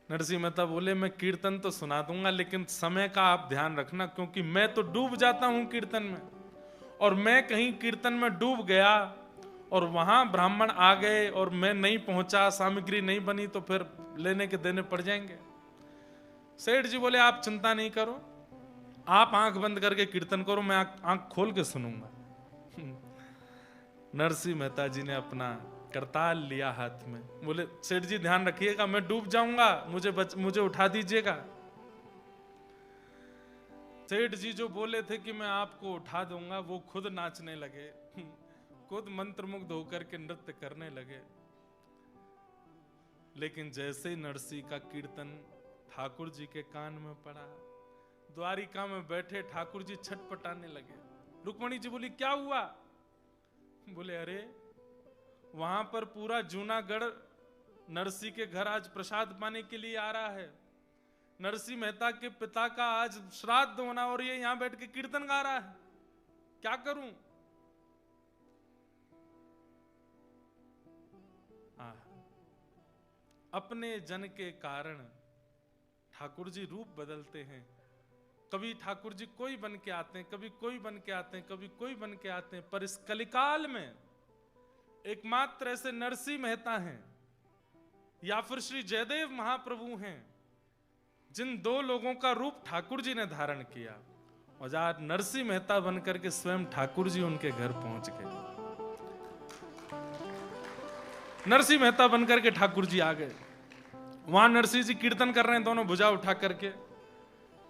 नरसिंह मेहता बोले मैं कीर्तन तो सुना दूंगा लेकिन समय का आप ध्यान रखना, क्योंकि मैं तो डूब जाता हूं कीर्तन में, और मैं कहीं कीर्तन में डूब गया और वहां ब्राह्मण आ गए और मैं नहीं पहुंचा, सामग्री नहीं बनी, तो फिर लेने के देने पड़ जाएंगे। सेठ जी बोले आप चिंता नहीं करो, आप आंख बंद करके कीर्तन करो, मैं आंख खोल के सुनूंगा। नरसिंह मेहता जी ने अपना करताल लिया हाथ में, बोले सेठ जी ध्यान रखिएगा मैं डूब जाऊंगा, मुझे उठा दीजिएगा। सेठ जी जो बोले थे कि मैं आपको उठा दूंगा, वो खुद नाचने लगे, खुद मंत्रमुग्ध होकर के नृत्य करने लगे। लेकिन जैसे ही नरसिंह का कीर्तन ठाकुर जी के कान में पड़ा, द्वारिका में बैठे ठाकुर जी छटपटाने लगे। रुक्मणी जी बोली क्या हुआ? बोले अरे वहां पर पूरा जूनागढ़ नरसिंह के घर आज प्रसाद पाने के लिए आ रहा है, नरसिंह मेहता के पिता का आज श्राद्ध होना और ये यहां बैठ के कीर्तन गा रहा है, क्या करूं? अपने जन के कारण ठाकुर जी रूप बदलते हैं। कभी ठाकुर जी कोई बन के आते हैं, कभी कोई बन के आते हैं, कभी कोई बन के आते हैं, पर इस कलिकाल में एकमात्र ऐसे नरसिंह मेहता हैं या फिर श्री जयदेव महाप्रभु हैं जिन 2 लोगों का रूप ठाकुर जी ने धारण किया, और आज नरसिंह मेहता बनकर के स्वयं ठाकुर जी उनके घर पहुंच गए। नरसिंह मेहता बनकर के ठाकुर जी आ गए, वहां नरसिंह जी कीर्तन कर रहे हैं दोनों भुजा उठा करके।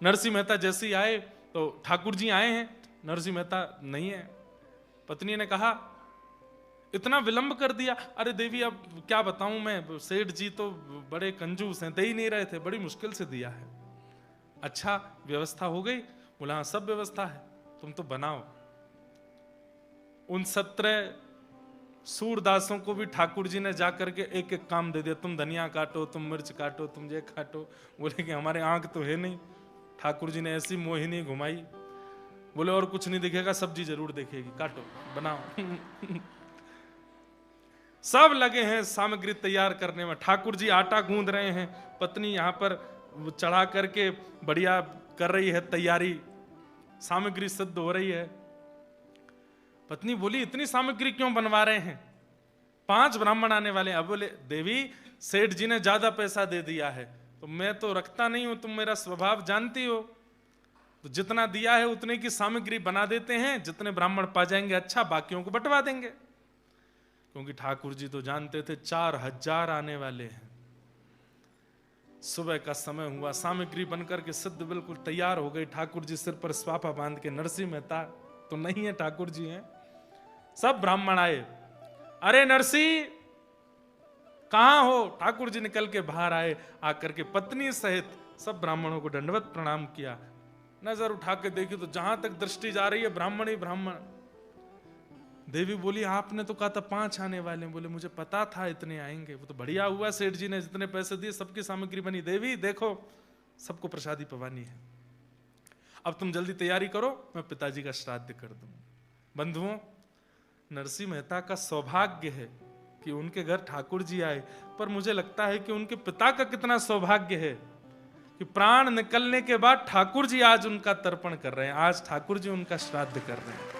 नरसिंह मेहता जैसे ही आए तो ठाकुर जी आए हैं, नरसिंह मेहता नहीं है। पत्नी ने कहा इतना विलंब कर दिया। अरे देवी अब क्या बताऊं मैं, सेठ जी तो बड़े कंजूस हैं, दे ही नहीं रहे थे, बड़ी मुश्किल से दिया है। अच्छा व्यवस्था हो गई? बोला हाँ सब व्यवस्था है, तुम तो बनाओ। उन 17 सूरदासों को भी ठाकुर जी ने जाकर के एक एक काम दे दिया, तुम धनिया काटो, तुम मिर्च काटो, तुम ये काटो। बोले कि हमारे आंख तो है नहीं। ठाकुर जी ने ऐसी मोहिनी घुमाई, बोले और कुछ नहीं दिखेगा, सब्जी जरूर दिखेगी, काटो बनाओ। सब लगे हैं सामग्री तैयार करने में। ठाकुर जी आटा गूंद रहे हैं, पत्नी यहां पर चढ़ा करके बढ़िया कर रही है तैयारी, सामग्री सिद्ध हो रही है। पत्नी बोली इतनी सामग्री क्यों बनवा रहे हैं, 5 ब्राह्मण आने वाले। अब बोले देवी सेठ जी ने ज्यादा पैसा दे दिया है, तो मैं तो रखता नहीं हूं, तुम मेरा स्वभाव जानती हो, तो जितना दिया है उतने की सामग्री बना देते हैं, जितने ब्राह्मण पा जाएंगे अच्छा, बाकियों को बंटवा देंगे। क्योंकि ठाकुर जी तो जानते थे 4000 आने वाले हैं। सुबह का समय हुआ, सामग्री बनकर के सिद्ध बिल्कुल तैयार हो गई। ठाकुर जी सिर पर स्वापा बांध के, नरसिंह मेहता तो नहीं है, ठाकुर जी हैं। सब ब्राह्मण आए, अरे नरसिंह कहां हो? ठाकुर जी निकल के बाहर आए, आकर के पत्नी सहित सब ब्राह्मणों को दंडवत प्रणाम किया। नजर उठा के देखी तो जहां तक दृष्टि जा रही है ब्राह्मण ही ब्राह्मण। देवी बोली आपने तो कहा था 5 आने वाले। बोले मुझे पता था इतने आएंगे। वो तो बढ़िया हुआ, सेठ जी ने जितने पैसे दिए सबकी सामग्री बनी। देवी देखो सबको प्रसादी पवानी है, अब तुम जल्दी तैयारी करो, मैं पिताजी का श्राद्ध कर दूं। बंधुओं, नरसिंह मेहता का सौभाग्य है कि उनके घर ठाकुर जी आए, पर मुझे लगता है कि उनके पिता का कितना सौभाग्य है कि प्राण निकलने के बाद ठाकुर जी आज उनका तर्पण कर रहे हैं, आज ठाकुर जी उनका श्राद्ध कर रहे हैं।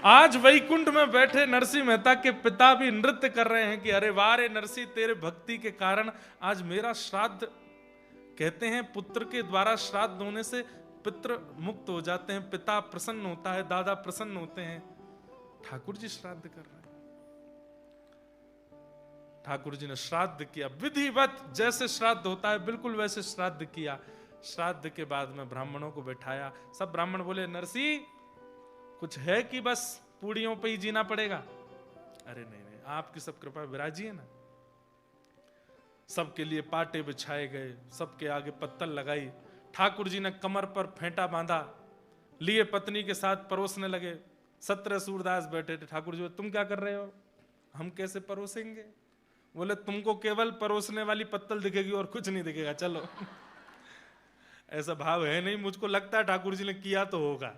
आज वैकुंठ में बैठे नरसिंह मेहता के पिता भी नृत्य कर रहे हैं कि अरे वाह रे नरसिंह, तेरे भक्ति के कारण आज मेरा श्राद्ध। कहते हैं पुत्र के द्वारा श्राद्ध होने से पितृ मुक्त हो जाते हैं, पिता प्रसन्न होता है, दादा प्रसन्न होते हैं। ठाकुर जी श्राद्ध कर रहे हैं। ठाकुर जी ने श्राद्ध किया विधिवत, जैसे श्राद्ध होता है बिल्कुल वैसे श्राद्ध किया। श्राद्ध के बाद में ब्राह्मणों को बैठाया। सब ब्राह्मण बोले नरसिंह कुछ है कि बस पूड़ियों पे ही जीना पड़ेगा? अरे नहीं नहीं, आपकी सब कृपा विराजी है ना। सबके लिए पाटे बिछाए गए, सबके आगे पत्तल लगाई। ठाकुर जी ने कमर पर फेंटा बांधा, लिए पत्नी के साथ परोसने लगे। 17 सूरदास बैठे थे। ठाकुर जी तुम क्या कर रहे हो? हम कैसे परोसेंगे? बोले तुमको केवल परोसने वाली पत्तल दिखेगी और कुछ नहीं दिखेगा, चलो। ऐसा भाव है नहीं, मुझको लगता है ठाकुर जी ने किया तो होगा,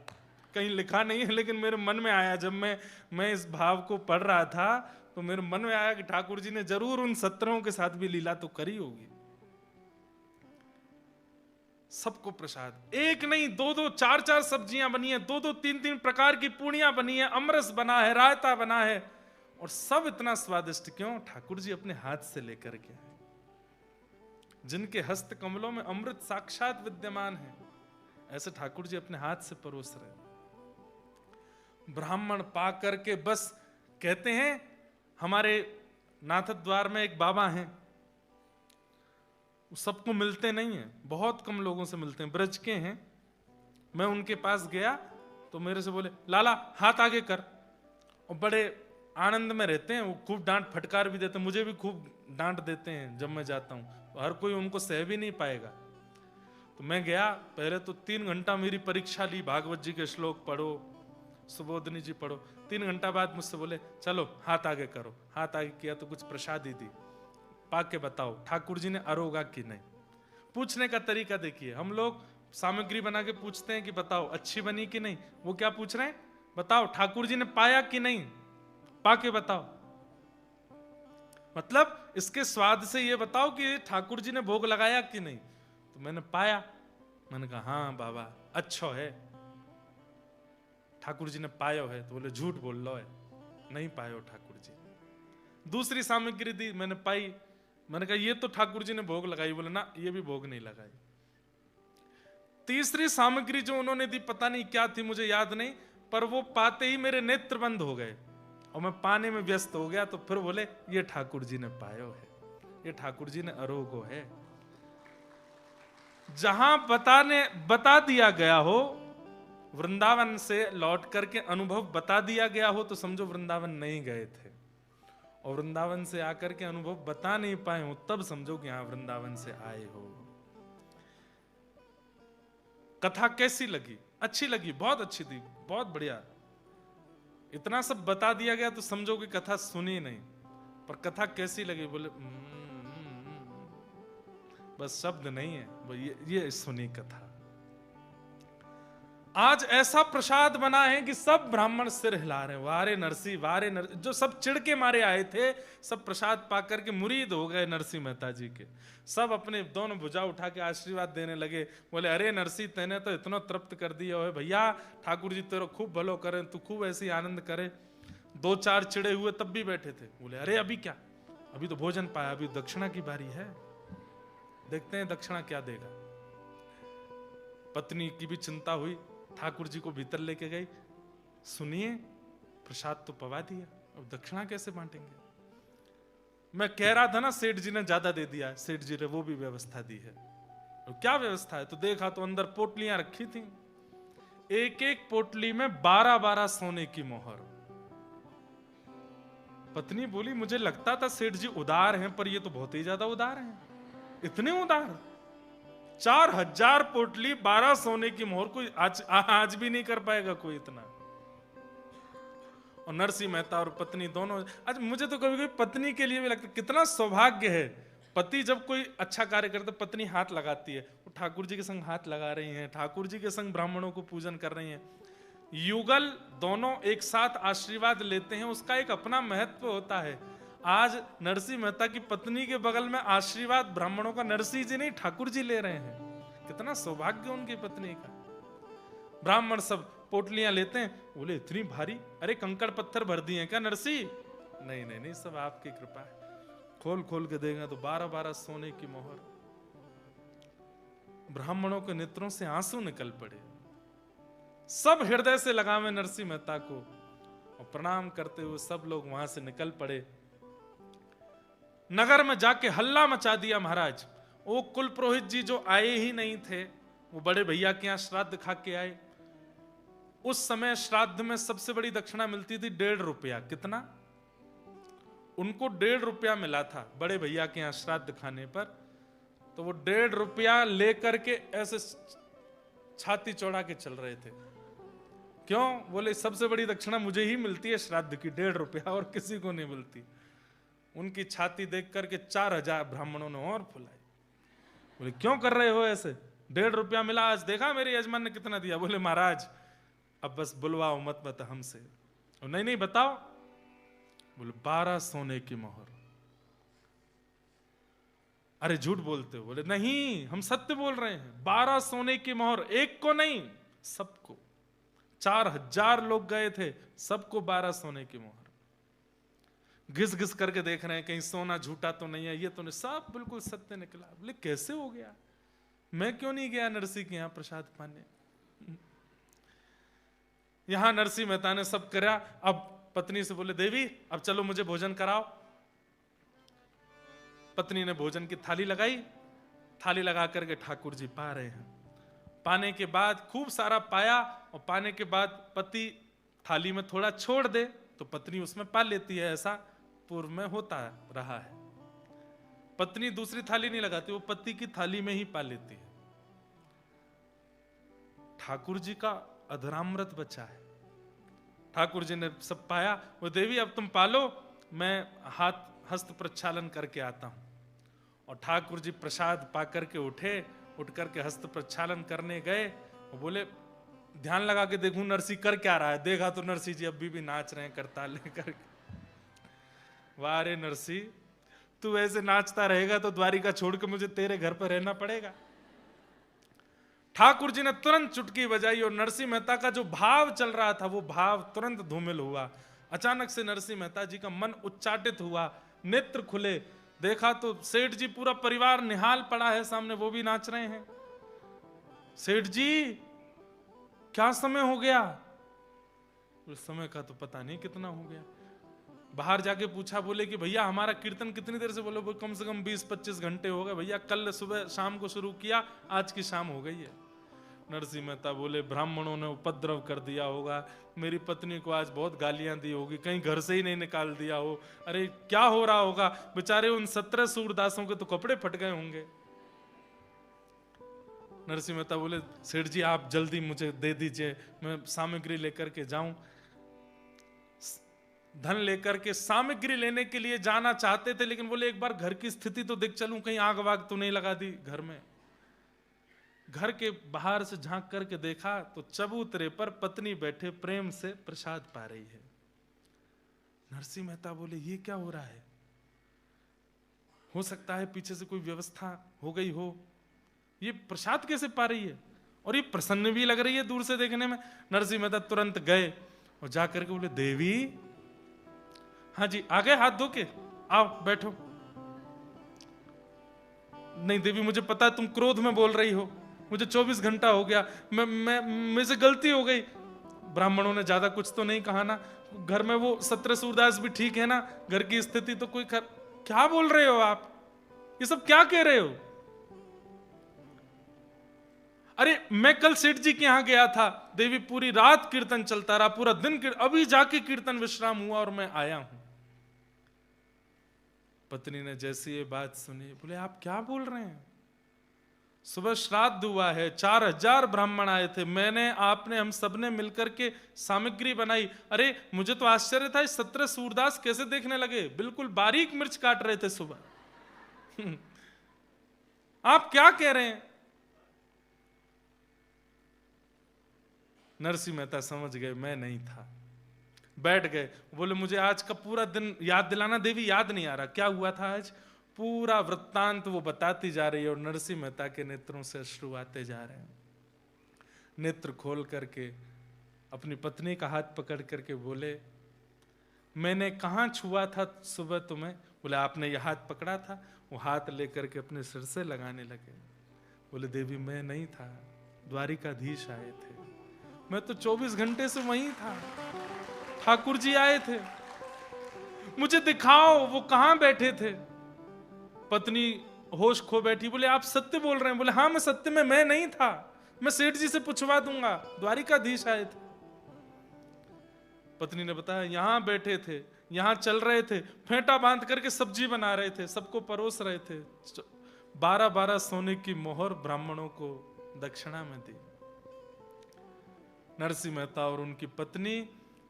कहीं लिखा नहीं है, लेकिन मेरे मन में आया जब मैं इस भाव को पढ़ रहा था तो मेरे मन में आया कि ठाकुर जी ने जरूर उन 17 के साथ भी लीला तो करी होगी। सबको प्रसाद, एक नहीं 2-2 4-4 सब्जियां बनी है, 2-2 3-3 प्रकार की पूड़ियां बनी है, अमरस बना है, रायता बना है, और सब इतना स्वादिष्ट क्यों? ठाकुर जी अपने हाथ से लेकर के आए। जिनके हस्त कमलों में अमृत साक्षात विद्यमान है, ऐसे ठाकुर जी अपने हाथ से परोस रहे। ब्राह्मण पा करके बस कहते हैं, हमारे नाथ द्वार में एक बाबा हैं, सबको मिलते नहीं है, बहुत कम लोगों से मिलते हैं, ब्रज के हैं। मैं उनके पास गया तो मेरे से बोले लाला हाथ आगे कर, और बड़े आनंद में रहते हैं। वो खूब डांट फटकार भी देते हैं, मुझे भी खूब डांट देते हैं जब मैं जाता हूं, तो हर कोई उनको सह भी नहीं पाएगा। तो मैं गया, पहले तो 3 घंटा मेरी परीक्षा ली, भागवत जी के श्लोक पढ़ो, सुबोधनी जी पढ़ो। 3 घंटा बाद मुझसे बोले चलो हाथ आगे करो। हाथ आगे किया तो कुछ प्रसादी दी, पाके बताओ ठाकुर जी ने अरोगा कि नहीं। पूछने का तरीका देखिए, हम लोग सामग्री बना के पूछते हैं कि बताओ अच्छी बनी कि नहीं, वो क्या पूछ रहे हैं? बताओ ठाकुर जी ने पाया कि नहीं, पाके बताओ। मतलब इसके स्वाद से ये बताओ कि ठाकुर जी ने भोग लगाया कि नहीं। तो मैंने पाया, मैंने कहा हाँ बाबा अच्छा है, ठाकुर जी ने पायो है। तो बोले झूठ बोल लो है, नहीं पायो ठाकुर जी। दूसरी सामग्री दी, मैंने पाई, मैंने कहा ये तो ठाकुर जी ने भोग लगाई। बोले ना ये भी भोग नहीं लगाई। तीसरी सामग्री जो उन्होंने दी पता नहीं क्या थी, मुझे याद नहीं, पर वो पाते ही मेरे नेत्र बंद हो गए और मैं पाने में व्यस्त हो गया। तो फिर बोले ये ठाकुर जी ने पायो है, ये ठाकुर जी ने अरोगो है। जहां बता दिया गया हो, वृंदावन से लौट करके अनुभव बता दिया गया हो, तो समझो वृंदावन नहीं गए थे। और वृंदावन से आकर के अनुभव बता नहीं पाए हो, तब समझो कि हाँ वृंदावन से आए हो। कथा कैसी लगी? अच्छी लगी, बहुत अच्छी थी, बहुत बढ़िया। इतना सब बता दिया गया तो समझो कि कथा सुनी नहीं, पर कथा कैसी लगी? बोले बस शब्द नहीं है, वो ये सुनी कथा। आज ऐसा प्रसाद बना है कि सब ब्राह्मण सिर हिला रहे हैं, वारे नरसी वारे नरसी। जो सब चिढ़ के मारे आए थे, सब प्रसाद पाकर के मुरीद हो गए नरसिंह मेहता जी के। सब अपने दोनों भुजा उठा के आशीर्वाद देने लगे। बोले अरे नरसी तेने तो इतना तृप्त कर दिया है भैया, ठाकुर जी तेरा खूब भलो करे, तू खूब ऐसी आनंद करे। 2-4 चिड़े हुए तब भी बैठे थे। बोले अरे अभी क्या, अभी तो भोजन पाया, अभी दक्षिणा की बारी है, देखते हैं दक्षिणा क्या देगा। पत्नी की भी चिंता हुई, ठाकुर जी को भीतर लेके गई, सुनिए प्रसाद तो पवा दिया। अब दक्षिणा कैसे बांटेंगे? मैं कह रहा था ना सेठ जी ने ज्यादा दे दिया, सेठ जी ने वो भी व्यवस्था दी है। और क्या व्यवस्था है? तो देखा तो अंदर पोटलियां रखी थी, एक एक पोटली में 12-12 सोने की मोहर। पत्नी बोली मुझे लगता था सेठ जी उदार हैं, पर ये तो बहुत ही ज्यादा उदार हैं। इतने उदार? 4000 पोटली 12 सोने की मोहर, कोई आज भी नहीं कर पाएगा कोई इतना। और नरसिंह मेहता और पत्नी दोनों, आज मुझे तो कभी कभी पत्नी के लिए भी लगता है कितना सौभाग्य है। पति जब कोई अच्छा कार्य करता है पत्नी हाथ लगाती है, वो ठाकुर जी के संग हाथ लगा रही हैं, ठाकुर जी के संग ब्राह्मणों को पूजन कर रही हैं, युगल दोनों एक साथ आशीर्वाद लेते हैं, उसका एक अपना महत्व होता है। आज नरसिंह मेहता की पत्नी के बगल में आशीर्वाद ब्राह्मणों का नरसिंह जी नहीं ठाकुर जी ले रहे हैं। कितना सौभाग्य उनकी पत्नी का। ब्राह्मण सब पोटलियां लेते हैं, बोले इतनी भारी, अरे कंकड़ पत्थर भर दिए क्या नरसिंह? नहीं नहीं नहीं, सब आपकी कृपा है। खोल खोल के देगा तो 12-12 सोने की मोहर। ब्राह्मणों के नेत्रों से आंसू निकल पड़े, सब हृदय से लगावे नरसिंह मेहता को और प्रणाम करते हुए सब लोग वहां से निकल पड़े। नगर में जाके हल्ला मचा दिया महाराज। वो कुल पुरोहित जी जो आए ही नहीं थे, वो बड़े भैया के यहां श्राद्ध खा के आए। उस समय श्राद्ध में सबसे बड़ी दक्षिणा मिलती थी 1.5 रुपया। कितना? उनको 1.5 रुपया मिला था बड़े भैया के यहां श्राद्ध खाने पर। तो वो 1.5 रुपया लेकर के ऐसे छाती चौड़ा के चल रहे थे। क्यों? बोले सबसे बड़ी दक्षिणा मुझे ही मिलती है श्राद्ध की, 1.5 रुपया, और किसी को नहीं मिलती। उनकी छाती देख करके 4000 ब्राह्मणों ने और फुलाई। बोले क्यों कर रहे हो ऐसे? 1.5 रुपया मिला, आज देखा मेरे यजमान ने कितना दिया? बोले महाराज अब बस बुलवाओ मत हमसे। नहीं नहीं बताओ। बोले 12 सोने की मोहर। अरे झूठ बोलते हो? बोले नहीं हम सत्य बोल रहे हैं, 12 सोने की मोहर, एक को नहीं सबको। 4000 लोग गए थे, सबको 12 सोने की मोहर। घिस घिस करके देख रहे हैं कहीं सोना झूठा तो नहीं है, ये तो नहीं, सब बिल्कुल सत्य निकला। बोले कैसे हो गया? मैं क्यों नहीं गया नरसिंह के यहां प्रसाद पाने? यहां नरसिंह मेहता ने सब करा। अब पत्नी से बोले देवी अब चलो मुझे भोजन कराओ। पत्नी ने भोजन की थाली लगाई, थाली लगा करके ठाकुर जी पा रहे हैं। पाने के बाद खूब सारा पाया, और पाने के बाद पति थाली में थोड़ा छोड़ दे तो पत्नी उसमें पा लेती है, ऐसा पूर्व में होता रहा है। पत्नी दूसरी थाली नहीं लगाती, वो पति की थाली में ही पा लेती है। ठाकुर जी का अधरामृत बचा है। ठाकुर जी ने सब पाया। वो देवी अब तुम पालो, मैं हस्त प्रक्षालन करके आता हूं। और ठाकुर जी प्रसाद पा करके उठे, उठ करके हस्त प्रक्षालन करने गए। वो बोले ध्यान लगा के देखूं नरसिंह कर क्या रहा है। देखा तो नरसिंह जी अभी भी नाच रहे हैं करताल लेकर। वाह रे नरसिंह, तू ऐसे नाचता रहेगा तो द्वारिका छोड़ के मुझे तेरे घर पर रहना पड़ेगा। ठाकुर जी ने तुरंत चुटकी बजाई और नरसिंह मेहता का जो भाव चल रहा था वो भाव तुरंत धूमिल हुआ। अचानक से नरसिंह मेहता जी का मन उच्चाटित हुआ, नेत्र खुले। देखा तो सेठ जी पूरा परिवार निहाल पड़ा है सामने, वो भी नाच रहे हैं। सेठ जी क्या समय हो गया? उस समय का तो पता नहीं कितना हो गया। बाहर जाके पूछा, बोले कि भैया हमारा कीर्तन कितनी देर से? बोले कम से कम 20-25 घंटे हो गए भैया, कल सुबह शाम को शुरू किया, आज की शाम हो गई है। नरसिंह मेहता बोले ब्राह्मणों ने उपद्रव कर दिया होगा, मेरी पत्नी को आज बहुत गालियां दी होगी, कहीं घर से ही नहीं निकाल दिया हो। अरे क्या हो रहा होगा? बेचारे उन 17 सूरदासों के तो कपड़े फट गए होंगे। नरसिंह मेहता बोले सेठ जी आप जल्दी मुझे दे दीजिए, मैं सामग्री लेकर के जाऊं। धन लेकर के सामग्री लेने के लिए जाना चाहते थे, लेकिन बोले एक बार घर की स्थिति तो देख चलूं, कहीं आग वाग तो नहीं लगा दी घर में। घर के बाहर से झांक करके देखा तो चबूतरे पर पत्नी बैठे प्रेम से प्रसाद पा रही है। नरसिंह मेहता बोले ये क्या हो रहा है? हो सकता है पीछे से कोई व्यवस्था हो गई हो, ये प्रसाद कैसे पा रही है? और ये प्रसन्न भी लग रही है दूर से देखने में। नरसिंह मेहता तुरंत गए और जाकर के बोले देवी, हाँ जी आ गए हाथ धो के, आओ बैठो। नहीं देवी मुझे पता है तुम क्रोध में बोल रही हो, मुझे 24 घंटा हो गया, मैं मुझसे गलती हो गई। ब्राह्मणों ने ज्यादा कुछ तो नहीं कहा ना? घर में वो सत्र सूरदास भी ठीक है ना, घर की स्थिति तो कोई क्या बोल रहे हो आप, ये सब क्या कह रहे हो? अरे मैं कल सेठ जी के यहां गया था, देवी पूरी रात कीर्तन चलता रहा, पूरा दिन अभी जाके कीर्तन विश्राम हुआ और मैं आया हूं। पत्नी ने जैसी ये बात सुनी, बोले आप क्या बोल रहे हैं? सुबह श्राद्ध हुआ है, 4000 ब्राह्मण आए थे, मैंने आपने हम सबने मिलकर के सामग्री बनाई। अरे मुझे तो आश्चर्य था, इस सत्र सूरदास कैसे देखने लगे, बिल्कुल बारीक मिर्च काट रहे थे सुबह। आप क्या कह रहे हैं? नरसिंह मेहता समझ गए मैं नहीं था, बैठ गए। बोले मुझे आज का पूरा दिन याद दिलाना देवी, याद नहीं आ रहा क्या हुआ था आज। पूरा वृत्तांत वो बताती जा रही है और नरसिंह मेहता के नेत्रों से अश्रु आते जा रहे हैं। नेत्र खोल करके अपनी पत्नी का हाथ पकड़ करके बोले, मैंने कहाँ छुआ था सुबह तुम्हें? बोले आपने यह हाथ पकड़ा था। वो हाथ लेकर के अपने सिर से लगाने लगे। बोले देवी मैं नहीं था, द्वारिकाधीश आए थे, मैं तो 24 घंटे से वहीं था, ठाकुर जी आए थे, मुझे दिखाओ वो कहां बैठे थे। पत्नी होश खो बैठी, बोले आप सत्य बोल रहे हैं? बोले हाँ मैं सत्य में मैं नहीं था, मैं सेठ जी से पूछवा दूंगा, द्वारिकाधीश आए थे। पत्नी ने बताया यहां बैठे थे, यहां चल रहे थे, फेंटा बांध करके सब्जी बना रहे थे, सबको परोस रहे थे, 12-12 सोने की मोहर ब्राह्मणों को दक्षिणा में दी। नरसिंह मेहता और उनकी पत्नी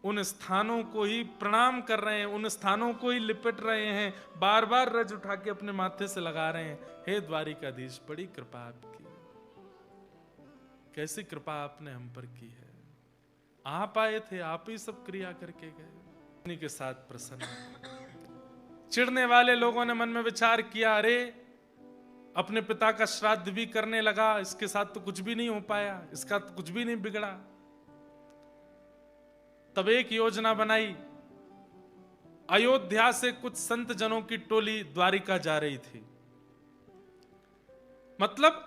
उन स्थानों को ही प्रणाम कर रहे हैं, उन स्थानों को ही लिपट रहे हैं, बार बार रज उठा के अपने माथे से लगा रहे हैं, हे द्वारिकाधीश बड़ी कृपा आपकी, कैसी कृपा आपने हम पर की है, आप आए थे, आप ही सब क्रिया करके गए। पत्नी के साथ प्रसन्न। चिढ़ने वाले लोगों ने मन में विचार किया, अरे अपने पिता का श्राद्ध भी करने लगा, इसके साथ तो कुछ भी नहीं हो पाया, इसका तो कुछ भी नहीं बिगड़ा। तब एक योजना बनाई, अयोध्या से कुछ संत जनों की टोली द्वारिका जा रही थी। मतलब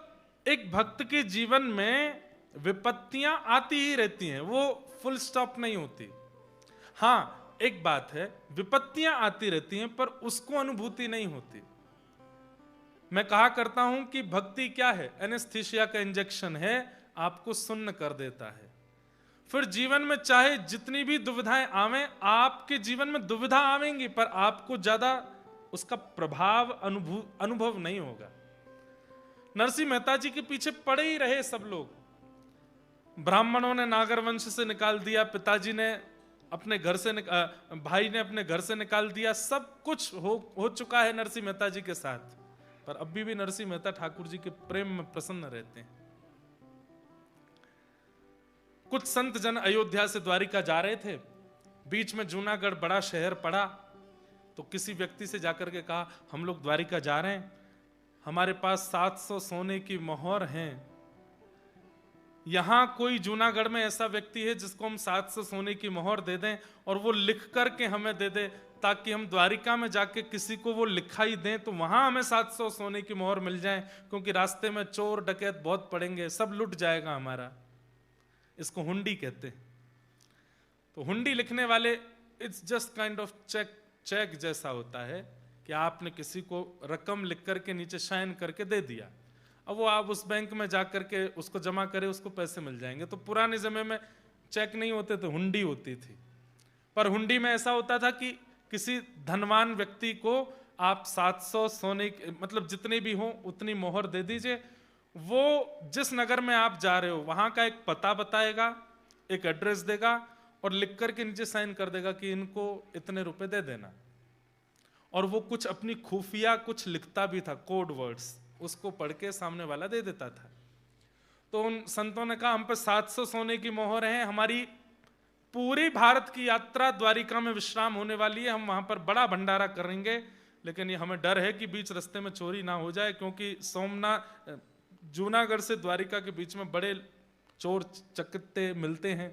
एक भक्त के जीवन में विपत्तियां आती ही रहती हैं, वो फुल स्टॉप नहीं होती। हां एक बात है, विपत्तियां आती रहती हैं पर उसको अनुभूति नहीं होती। मैं कहा करता हूं कि भक्ति क्या है, एनेस्थीसिया का इंजेक्शन है, आपको सुन्न कर देता है। फिर जीवन में चाहे जितनी भी दुविधाएं आवें, आपके जीवन में दुविधा आवेंगी पर आपको ज्यादा उसका प्रभाव अनुभव नहीं होगा। नरसिंह मेहता जी के पीछे पड़े ही रहे सब लोग। ब्राह्मणों ने नागर वंश से निकाल दिया, पिताजी ने अपने घर से भाई ने अपने घर से निकाल दिया, सब कुछ हो चुका है नरसिंह मेहता जी के साथ, पर अभी भी नरसिंह मेहता ठाकुर जी के प्रेम में प्रसन्न रहते हैं। कुछ संत जन अयोध्या से द्वारिका जा रहे थे, बीच में जूनागढ़ बड़ा शहर पड़ा, तो किसी व्यक्ति से जाकर के कहा हम लोग द्वारिका जा रहे हैं, हमारे पास 700 सोने की मोहर हैं, यहां कोई जूनागढ़ में ऐसा व्यक्ति है जिसको हम 700 सोने की मोहर दे दें और वो लिख करके हमें दे दे, ताकि हम द्वारिका में जाके किसी को वो लिखाई दें तो वहां हमें 700 सोने की मोहर मिल जाए, क्योंकि रास्ते में चोर डकैत बहुत पड़ेंगे, सब लुट जाएगा हमारा। इसको हुंडी कहते हैं। तो हुंडी लिखने वाले it's just kind of cheque जैसा होता है कि आपने किसी को रकम लिख करके नीचे साइन करके दे दिया, अब वो आप उस बैंक में जाकर के उसको जमा करें, उसको पैसे मिल जाएंगे। तो पुराने समय में चेक नहीं होते थे, हुंडी होती थी। पर हुंडी में ऐसा होता था कि किसी धनवान व्यक्ति को आप 700 सोने मतलब जितने भी हो उतनी मोहर दे दीजिए, वो जिस नगर में आप जा रहे हो वहां का एक पता बताएगा, एक एड्रेस देगा और लिख करके नीचे साइन कर देगा कि इनको इतने रुपए दे देना। और वो कुछ अपनी खुफिया कुछ लिखता भी था, कोड वर्ड्स, उसको पढ़ के सामने वाला दे देता था। तो उन संतों ने कहा हम पे 700 सोने की मोहर है, हमारी पूरी भारत की यात्रा द्वारिका में विश्राम होने वाली है, हम वहां पर बड़ा भंडारा करेंगे, लेकिन ये हमें डर है कि बीच रास्ते में चोरी ना हो जाए, क्योंकि जूनागढ़ से द्वारिका के बीच में बड़े चोर चकत्ते मिलते हैं।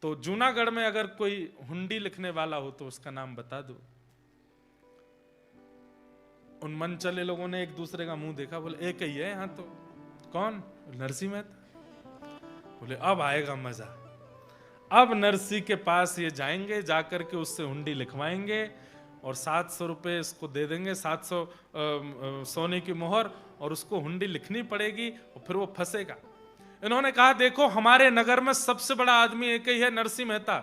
तो जूनागढ़ में अगर कोई हुंडी लिखने वाला हो तो उसका नाम बता दो। उन मन चले लोगों ने एक दूसरे का मुंह देखा, बोले एक ही है यहाँ तो। कौन? नरसिंह मेहता। बोले अब आएगा मजा। अब नरसी के पास ये जाएंगे, जाकर के उससे हुंडी लिखवाएंगे और 700 रुपये इसको दे देंगे, 700 सोने की मोहर, और उसको हुंडी लिखनी पड़ेगी और फिर वो फंसेगा। इन्होंने कहा देखो हमारे नगर में सबसे बड़ा आदमी एक ही है, नरसी मेहता,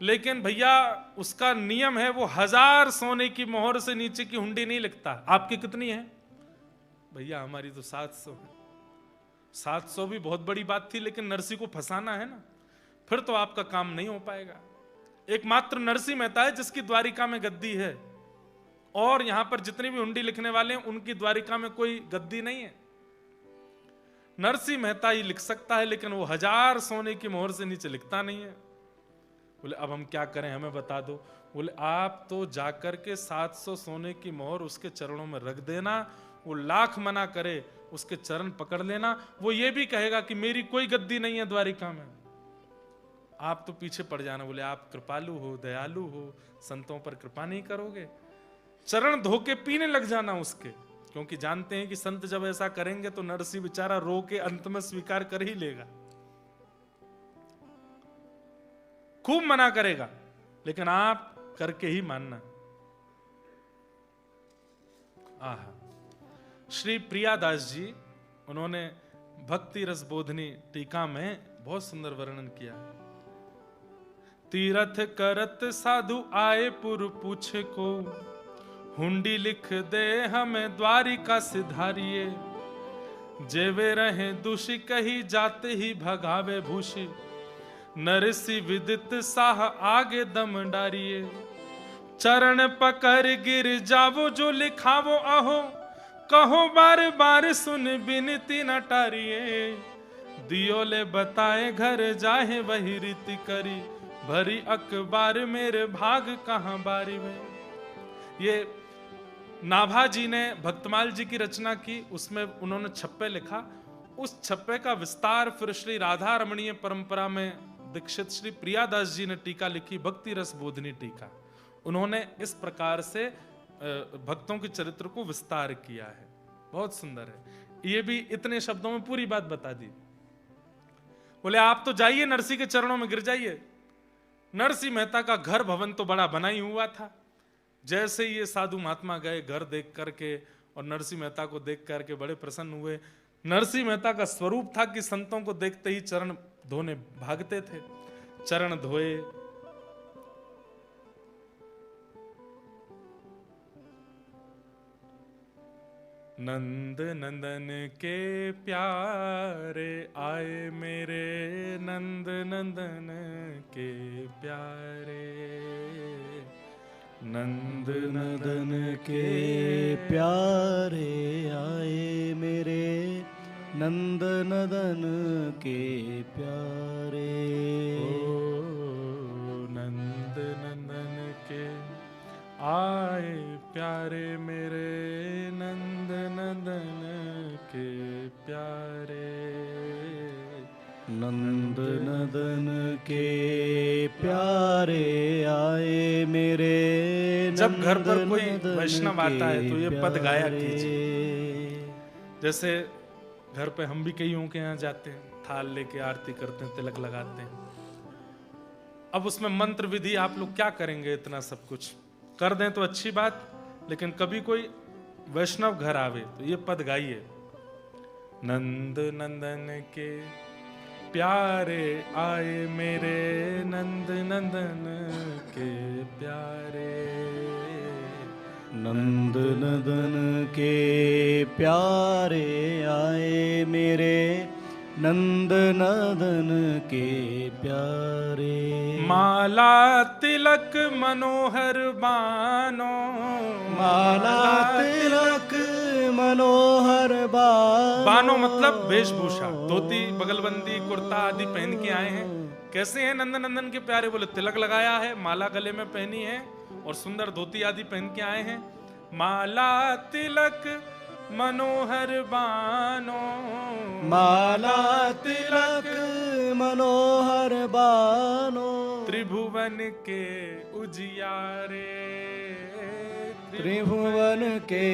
लेकिन भैया उसका नियम है वो 1000 सोने की मोहर से नीचे की हुंडी नहीं लिखता। आपकी कितनी है? भैया हमारी तो 700 है। 700 भी बहुत बड़ी बात थी, लेकिन नरसी को फंसाना है ना, फिर तो आपका काम नहीं हो पाएगा। एकमात्र नरसी मेहता है जिसकी द्वारिका में गद्दी है, और यहां पर जितनी भी हुंडी लिखने वाले हैं उनकी द्वारिका में कोई गद्दी नहीं है। नरसी मेहता ही लिख सकता है, लेकिन वो 1000 सोने की मोहर से नीचे लिखता नहीं है। बोले अब हम क्या करें, हमें बता दो। बोले आप तो जाकर के 700 सोने की मोहर उसके चरणों में रख देना, वो लाख मना करे उसके चरण पकड़ लेना, वो ये भी कहेगा कि मेरी कोई गद्दी नहीं है द्वारिका में, आप तो पीछे पड़ जाना। बोले आप कृपालु हो, दयालु हो, संतों पर कृपा नहीं करोगे? चरण धोके पीने लग जाना उसके, क्योंकि जानते हैं कि संत जब ऐसा करेंगे तो नरसी बेचारा रो के अंत में स्वीकार कर ही लेगा, खूब मना करेगा, लेकिन आप करके ही मानना। आहा, श्री प्रियादास जी, उन्होंने भक्ति रस बोधनी टीका में बहुत सुंदर वर्णन किया। तीरथ करत साधु आए पुर पूछे को, हुंडी लिख दे हमें द्वारिका सिधारिये, जेवे रहे दूषी कही जाते ही भगावे भूषी, नरसी विदित साह आगे दम डारिये, चरण पकड़ गिर जावो जो लिखावो अहो, कहो बार बार सुन बिनती न टारिये, दियो ले बताए घर जाहे वही रीति करी, भरी अखबार मेरे भाग कहां बारी में। ये नाभा जी ने भक्तमाल जी की रचना की, उसमें उन्होंने छप्पे लिखा। उस छप्पे का विस्तार फिर श्री राधा रमणीय परंपरा में दीक्षित श्री प्रियादास जी ने टीका लिखी, भक्ति रस बोधनी टीका। उन्होंने इस प्रकार से भक्तों के चरित्र को विस्तार किया है, बहुत सुंदर है। ये भी इतने शब्दों में पूरी बात बता दी। बोले आप तो जाइए नरसी के चरणों में गिर जाइए। नरसी मेहता का घर भवन तो बड़ा बना ही हुआ था। जैसे ही ये साधु महात्मा गए घर देख करके और नरसी मेहता को देख करके बड़े प्रसन्न हुए। नरसी मेहता का स्वरूप था कि संतों को देखते ही चरण धोने भागते थे। चरण धोए, नंद नंदन के प्यारे आए मेरे, नंद नंदन के प्यारे, नंद नंदन के प्यारे आए मेरे, नंद नदन के प्यारे। नंद नंदन के आए प्यारे मेरे, नंद नंदन के प्यारे, नंद नदन के प्यारे आए मेरे। जब घर पर कोई वैष्णव आता है तो ये पद गाया कीजिए। जैसे घर पे हम भी कईयों के यहाँ जाते हैं, थाल लेके आरती करते हैं, तिलक लगाते हैं। अब उसमें मंत्र विधि आप लोग क्या करेंगे, इतना सब कुछ कर दें तो अच्छी बात, लेकिन कभी कोई वैष्णव घर आवे तो ये पद गाइए, नंद नंदन के प्यारे आए मेरे, नंद नंदन के प्यारे, नंद नदन के प्यारे आए मेरे, नंद नदन के प्यारे। माला तिलक मनोहर बानो, माला तिलक मनोहर बानो मतलब वेशभूषा, धोती बगलबंदी कुर्ता आदि पहन के आए हैं। कैसे हैं नंद नंदन के प्यारे? बोले तिलक लगाया है, माला गले में पहनी है और सुंदर धोती आदि पहन के आए हैं। माला तिलक मनोहर बानो, माला तिलक मनोहर बानो, त्रिभुवन के उजियारे, त्रिभुवन के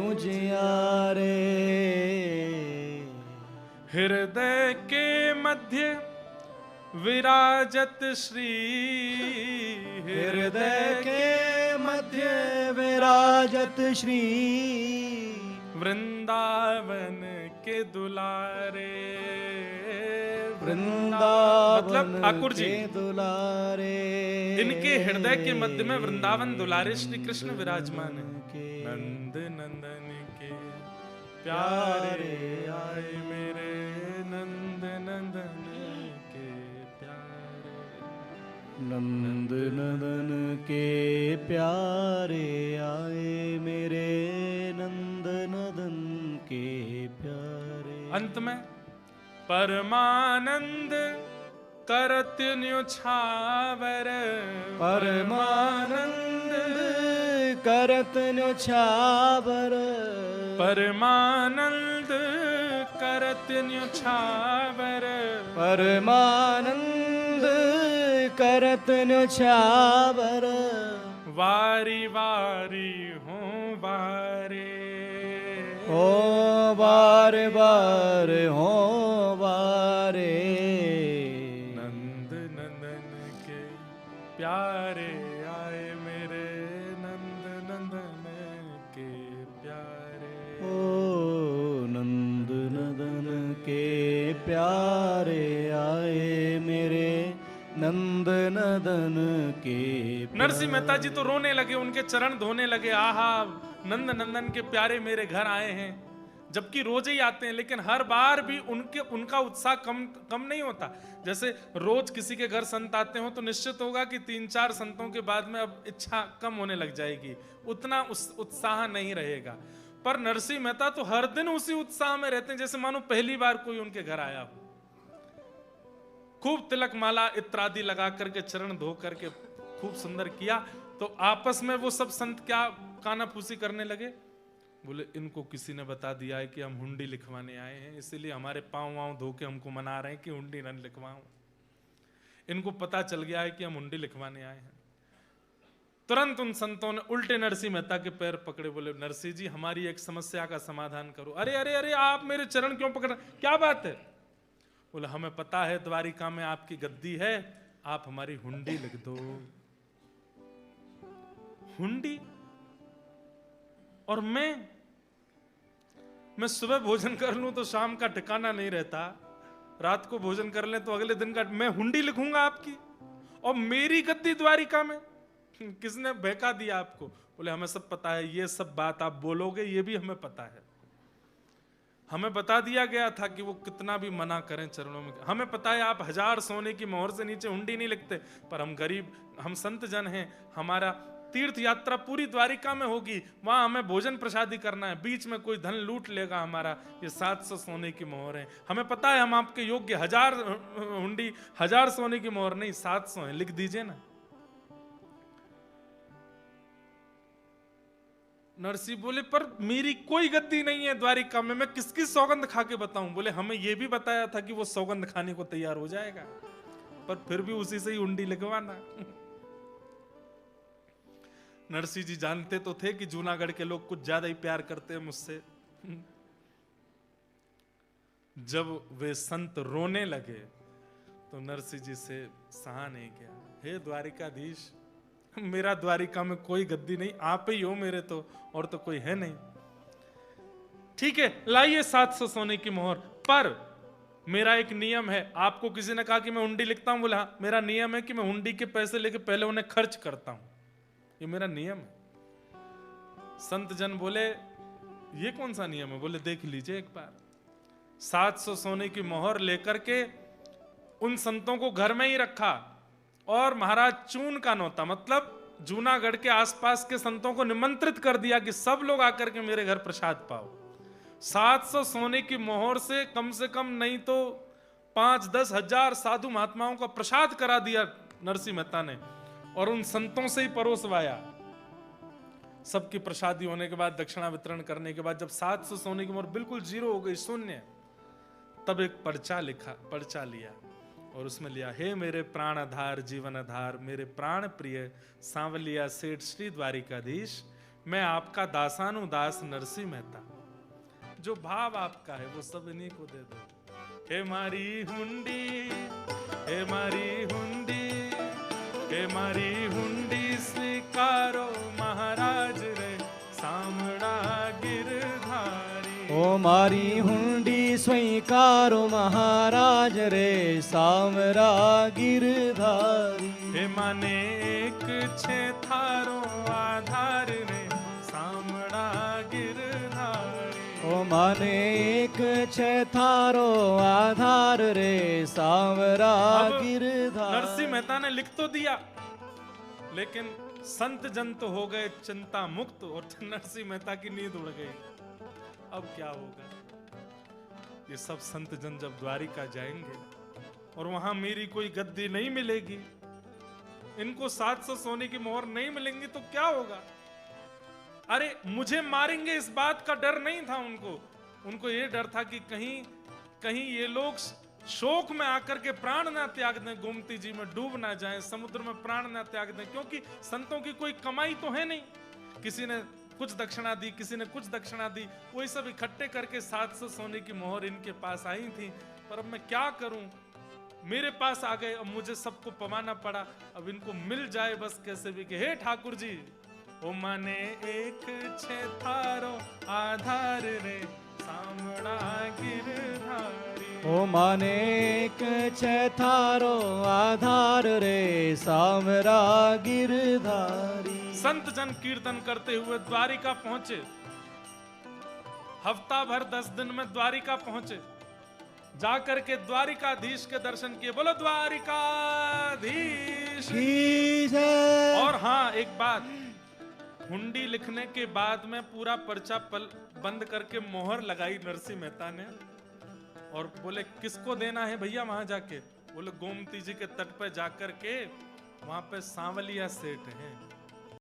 उजियारे। हृदय के मध्य विराजत श्री हृदय के मध्य विराजत श्री वृंदावन के दुलारे। वृंदावन मतलब ठाकुर जी के दुलारे, इनके हृदय के मध्य में वृंदावन दुलारे श्री कृष्ण विराजमान है। नंद नंदन के प्यारे आए मेरे नंद नंदन के प्यारे। नंद नंदन के प्यारे आए मेरे नंद नंदन के प्यारे। अंत में परमानंद करत न्योछावर। परमानंद करत न्योछावर। परमानंद करत न्योछावर। परमानंद करत न्योछावर। वारी वारी हो बारे। हो बार बार हो बारे। नंद नंदन के प्यारे आए मेरे नंद नंदन के प्यारे। ओ नंद नंदन के प्यारे आए मेरे नंद नंदन के प्यारे। नरसिंह मेहता जी तो रोने लगे, उनके चरण धोने लगे। आहा, नंद नंदन के प्यारे मेरे घर आए हैं। जबकि रोज ही आते हैं, लेकिन हर बार भी उनका उत्साह कम नहीं होता। जैसे रोज किसी के घर संत आते हो तो निश्चित होगा कि 3-4 संतों के बाद में अब इच्छा कम होने लग जाएगी, उतना उत्साह नहीं रहेगा। पर नरसिंह मेहता तो हर दिन उसी उत्साह में रहते हैं, जैसे मानो पहली बार कोई उनके घर आया हो। खूब तिलक माला इत्यादि लगा करके चरण धो करके खूब सुंदर किया। तो आपस में वो सब संत क्या कानाफूसी करने लगे। बोले इनको किसी ने बता दिया है कि हम हुंडी लिखवाने आए हैं, इसीलिए हमारे पांव वाँव धो के हमको मना रहे हैं कि हुंडी न लिखवाऊं। इनको पता चल गया है कि हम हुंडी लिखवाने आए हैं। तुरंत उन संतों ने उल्टे नरसिंह मेहता के पैर पकड़े। बोले नरसिंह जी, हमारी एक समस्या का समाधान करो। अरे अरे अरे, आप मेरे चरण क्यों पकड़, क्या बात है। बोले हमें पता है द्वारिका में आपकी गद्दी है, आप हमारी हुंडी लिख दो। हुंडी? और मैं सुबह भोजन कर लूं तो शाम का ठिकाना नहीं रहता, रात को भोजन कर लें तो अगले दिन का, मैं हुंडी लिखूंगा आपकी और मेरी गद्दी द्वारिका में? किसने बहका दिया आपको? बोले हमें सब पता है, ये सब बात आप बोलोगे ये भी हमें पता है। हमें बता दिया गया था कि वो कितना भी मना करें चरणों में। हमें पता है आप 1000 सोने की मोहर से नीचे हुंडी नहीं लिखते, पर हम गरीब, हम संत जन हैं, हमारा तीर्थ यात्रा पूरी द्वारिका में होगी, वहां हमें भोजन प्रसादी करना है, बीच में कोई धन लूट लेगा हमारा, ये 700 सोने की मोहर है। हमें पता है हम आपके योग्य, 1000 हुंडी, 1000 सोने की मोहर नहीं 700 है, लिख दीजिए ना। नरसिंह बोले पर मेरी कोई गद्दी नहीं है द्वारिका में, मैं किसकी सौगंध खा के बताऊं। बोले हमें यह भी बताया था कि वो सौगंध खाने को तैयार हो जाएगा, पर फिर भी उसी से ही हुंडी लिखवाना। नरसिंह जी जानते तो थे कि जूनागढ़ के लोग कुछ ज्यादा ही प्यार करते हैं मुझसे। जब वे संत रोने लगे तो नरसिंह जी से सहा नहीं गया। हे द्वारिकाधीश, मेरा द्वारिका में कोई गद्दी नहीं, आप ही हो मेरे, तो और तो कोई है नहीं। ठीक है, लाइए 700 सोने की मोहर, पर मेरा एक नियम है। आपको किसी ने कहा कि मैं हुंडी लिखता हूं, बोला मेरा नियम है कि मैं हुंडी के पैसे लेके पहले उन्हें खर्च करता हूं, ये मेरा नियम है। संत जन बोले ये कौन सा नियम है? बोले देख लीजिए एक बार। 700 सोने की मोहर लेकर के उन संतों को घर में ही रखा और महाराज चून का नौता, मतलब जूनागढ़ के आसपास के संतों को निमंत्रित कर दिया कि सब लोग आकर के मेरे घर प्रसाद पाओ। 700 सोने की मोहर से कम नहीं तो 5-10 हजार साधु महात्माओं का प्रसाद करा दिया नरसिंह मेहता ने, और उन संतों से ही परोसवाया। सबकी प्रसादी होने के बाद, दक्षिणा वितरण करने के बाद, जब 700 सोने की मोहर बिल्कुल जीरो हो गई, शून्य, तब एक पर्चा लिया और उसमें लिया, हे मेरे प्राण आधार जीवन आधार, मेरे प्राण प्रिय सांवलिया सेठ श्री द्वारिकाधीश, मैं आपका दासानुदास नरसिंह मेहता, जो भाव आपका है वो सब इन्हीं को दे दो। हे मारी हुंडी हे मारी हुंडी स्वीकारो महाराज रे सामड़ा गिरधारी। ओ मारी हुंडी स्वीकारो महाराज रे सामरा गिरधारी। हे माने एक छे थारो आधार रे सामड़ा गिरधारी। ओ माने एक छे थारो आधार रे सामरा अब गिरधारी। नरसिंह मेहता ने लिख तो दिया, लेकिन संत जन तो हो गए चिंता मुक्त और नरसिंह मेहता की नींद उड़ गई। अब क्या होगा? ये सब संत जन जब द्वारिका जाएंगे और वहां मेरी कोई गद्दी नहीं मिलेगी, इनको 700 सोने की मोहर नहीं मिलेंगी, तो क्या होगा? अरे मुझे मारेंगे इस बात का डर नहीं था उनको ये डर था कि कहीं ये लोग शोक में आकर के प्राण ना त्याग दें, गोमती जी में डूब ना जाएं, समुद्र में प्राण ना त्याग दें, क्योंकि संतों की कोई कमाई तो है नहीं। किसी ने कुछ दक्षिणा दी, किसी ने कुछ दक्षिणा दी, वही सब इकट्ठे करके 700 सोने की मोहर इनके पास आई थी। पर अब मैं क्या करूं? मेरे पास आ गए, अब मुझे सबको पवाना पड़ा। अब इनको मिल जाए बस कैसे भी कि हे ठाकुर जी, ओ माने एक छे थारो आधार रे सामड़ा गिरधारी। ओ माने एक छे थारो आधार रे सामरा गिरधारी। संत जन कीर्तन करते हुए द्वारिका पहुंचे। हफ्ता भर 10 दिन में द्वारिका पहुंचे। जाकर के द्वारिकाधीश के दर्शन किए। बोलो द्वारिकाधीश। और हाँ, एक बात, हुंडी लिखने के बाद में पूरा पर्चा बंद करके मोहर लगाई नरसिंह मेहता ने और बोले किसको देना है भैया? वहां जाके बोले गोमती जी के तट पे जाकर के, वहां पे सांवलिया सेठ हैं,